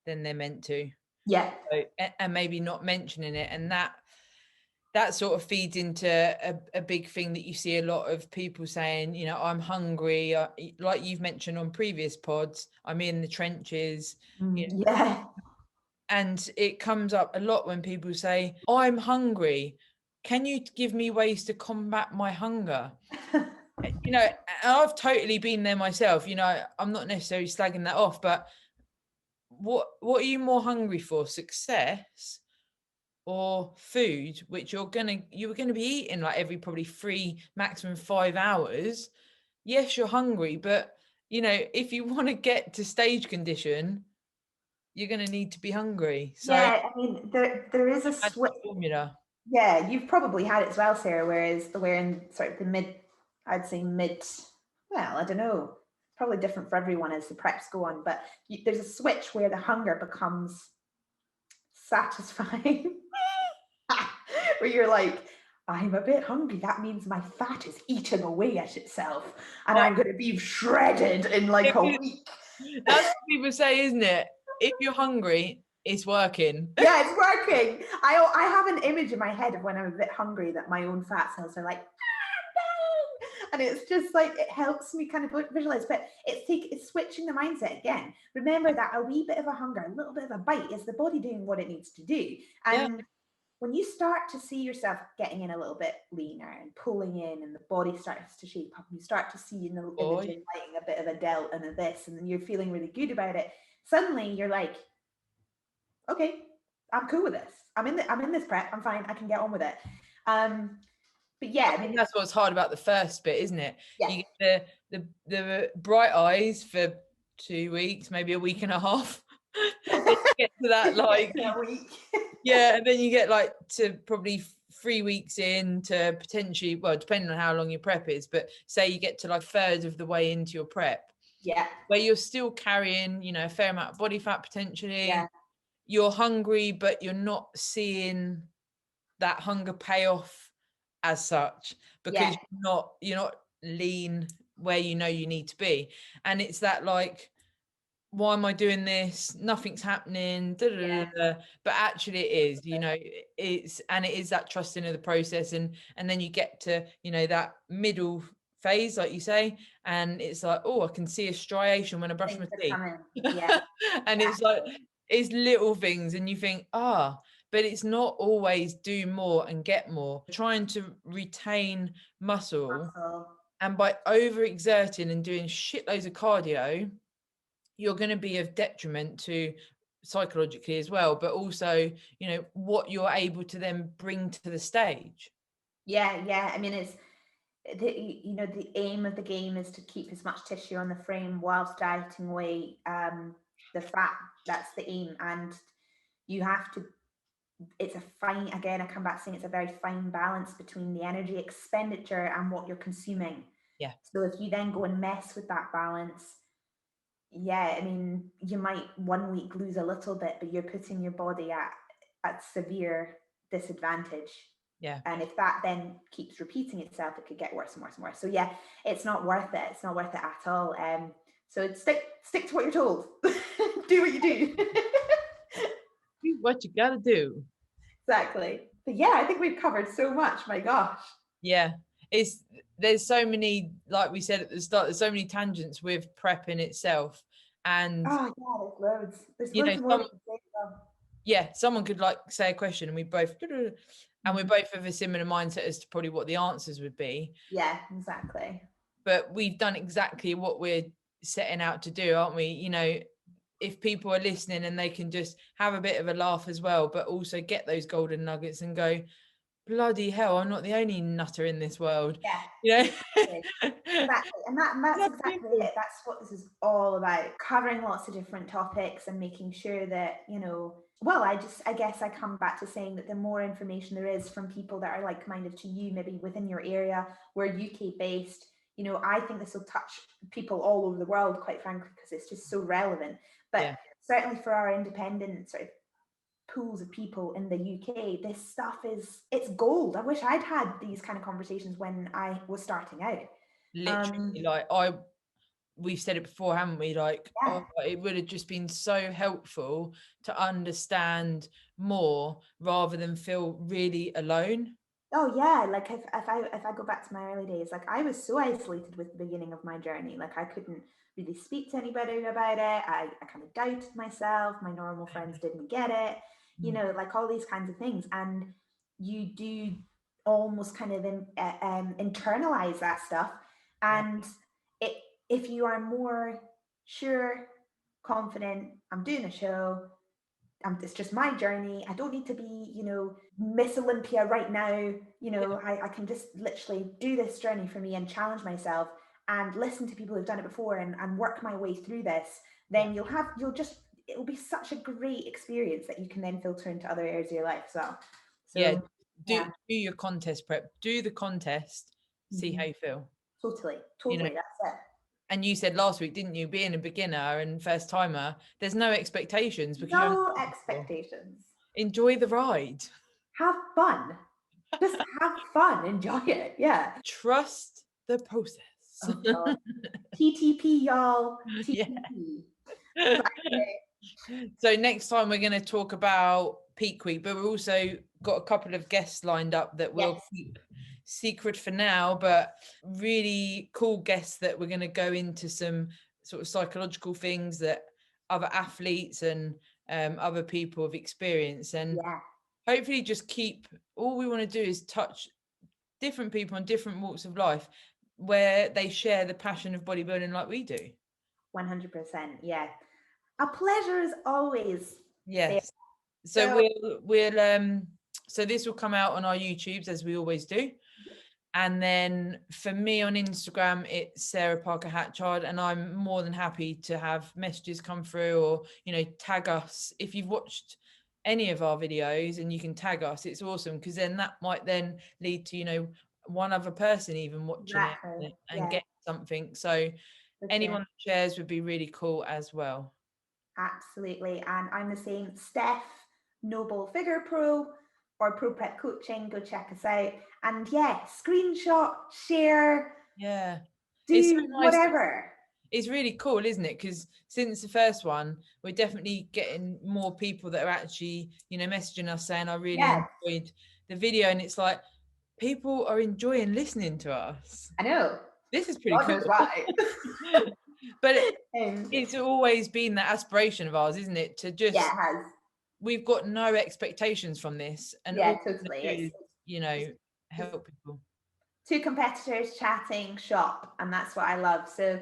than they're meant to. Yeah. So, and maybe not mentioning it. And that sort of feeds into a big thing that you see a lot of people saying, I'm hungry. Like you've mentioned on previous pods, I'm in the trenches. And it comes up a lot when people say, I'm hungry. Can you give me ways to combat my hunger? I've totally been there myself. I'm not necessarily slagging that off, but what are you more hungry for? Success or food, which you're gonna be eating like every probably 3, maximum 5 hours? Yes, you're hungry, but if you want to get to stage condition, you're going to need to be hungry. So I mean, there is a formula. Yeah, you've probably had it as well, Sarah. We're in sort of the mid, well, I don't know, probably different for everyone as the preps go on, but there's a switch where the hunger becomes satisfying, where you're like, I'm a bit hungry. That means my fat is eating away at itself and I'm going to be shredded in like a week. That's what people say, isn't it? If you're hungry, it's working. Yeah, it's working. I have an image in my head of when I'm a bit hungry that my own fat cells are like, and it's just like, it helps me kind of visualize, but it's switching the mindset again. Remember that a wee bit of a hunger, a little bit of a bite is the body doing what it needs to do. And when you start to see yourself getting in a little bit leaner and pulling in and the body starts to shape up, and you start to see in the gym lighting a bit of a delt and a this, and then you're feeling really good about it, suddenly you're like, okay, I'm cool with this. I'm in this prep. I'm fine. I can get on with it. But yeah, I mean, that's what's hard about the first bit, isn't it? Yeah. You get the bright eyes for 2 weeks, maybe a week and a half. Then you get to that like a week. Yeah, and then you get like to probably 3 weeks in to potentially, well, depending on how long your prep is, but say you get to like a third of the way into your prep. Yeah. Where you're still carrying, you know, a fair amount of body fat potentially. Yeah. You're hungry, but you're not seeing that hunger payoff as such, because you're not lean where you know you need to be. And it's that like, why am I doing this? Nothing's happening. But actually it is, you know, it is that trusting of the process. And then you get to, you know, that middle phase, like you say, and it's like, oh, I can see a striation when I brush my teeth. And it's like, it's little things, and you think, but it's not always do more and get more. Trying to retain muscle. And by overexerting and doing shitloads of cardio, you're going to be of detriment to psychologically as well, but also, you know, what you're able to then bring to the stage. I mean, it's the aim of the game is to keep as much tissue on the frame whilst dieting away the fat. That's the aim. And you have to, it's a fine, again, I come back saying it's a very fine balance between the energy expenditure and what you're consuming. So if you then go and mess with that balance, I mean, you might 1 week lose a little bit, but you're putting your body at severe disadvantage. And if that then keeps repeating itself, it could get worse and worse and worse. So it's not worth it. It's not worth it at all. So stick to what you're told. Do what you do. Do what you gotta do. Exactly. But I think we've covered so much. My gosh. There's so many, like we said at the start, there's so many tangents with prep in itself. And there's loads. There's loads more. Someone could like say a question and we both and we're both of a similar mindset as to probably what the answers would be. Yeah, exactly. But we've done exactly what we're setting out to do, aren't we? You know, if people are listening and they can just have a bit of a laugh as well, but also get those golden nuggets and go, bloody hell, I'm not the only nutter in this world. You know? Exactly. And that's exactly it. That's what this is all about. Covering lots of different topics and making sure that, you know, well, I guess I come back to saying that the more information there is from people that are like-minded to you, maybe within your area, we're UK based, you know, I think this will touch people all over the world, quite frankly, because it's just so relevant. But certainly for our independent sort of pools of people in the UK, this stuff it's gold. I wish I'd had these kind of conversations when I was starting out. Literally, we've said it before, haven't we? Like, it would have just been so helpful to understand more rather than feel really alone. Like if I go back to my early days, like I was so isolated with the beginning of my journey. Like I couldn't really speak to anybody about it. I kind of doubted myself. My normal friends didn't get it, you know, like all these kinds of things. And you do almost kind of internalize that stuff. And if you are more sure, confident, I'm doing a show, it's just my journey, I don't need to be, you know, Miss Olympia right now, you know, I can just literally do this journey for me and challenge myself and listen to people who've done it before and work my way through this, then it'll be such a great experience that you can then filter into other areas of your life. So do your contest prep, do the contest, see how you feel. Totally, you know, that's it. And you said last week, didn't you, being a beginner and first timer, there's no expectations. No expectations. Enjoy the ride. Have fun. Just have fun, enjoy it. Yeah. Trust the process. Oh, God. TTP, y'all. TTP. Yeah. So next time we're going to talk about Peak Week, but we've also got a couple of guests lined up that we'll keep secret for now, but really cool guests that we're going to go into some sort of psychological things that other athletes and other people have experienced, and hopefully just keep, all we want to do is touch different people on different walks of life where they share the passion of bodybuilding like we do. 100%. Yeah. A pleasure as always. Yes. So so this will come out on our YouTubes as we always do. And then for me on Instagram, it's Sarah parker-hatchard, and I'm more than happy to have messages come through, or, you know, tag us. If you've watched any of our videos and you can tag us, it's awesome, because then that might then lead to, you know, one other person even watching it and get something. So anyone that shares would be really cool as well. Absolutely. And I'm the same. Steff, Noble Figure Pro, or Pro Prep Coaching. Go check us out. And screenshot, share, do whatever. It's really cool, isn't it? Because since the first one, we're definitely getting more people that are actually, you know, messaging us saying, I really enjoyed the video. And it's like, people are enjoying listening to us. I know. This is pretty cool. Right. But it's always been that aspiration of ours, isn't it? To just, it has. We've got no expectations from this. And totally. You know, help people. Two competitors chatting shop, and that's what I love. So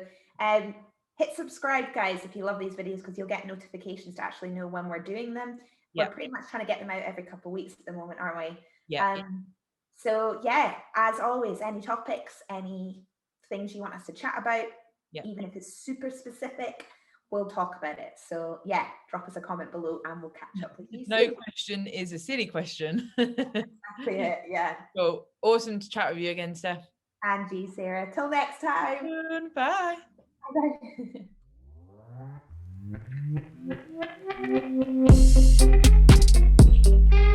hit subscribe, guys, if you love these videos, because you'll get notifications to actually know when we're doing them. We're pretty much trying to get them out every couple of weeks at the moment, aren't we? So as always, any topics, any things you want us to chat about, even if it's super specific, we'll talk about it. So drop us a comment below and we'll catch up with you soon. No question is a silly question. Exactly it, Well, awesome to chat with you again, Steff. And you, Sarah. Till next time. Bye. Bye.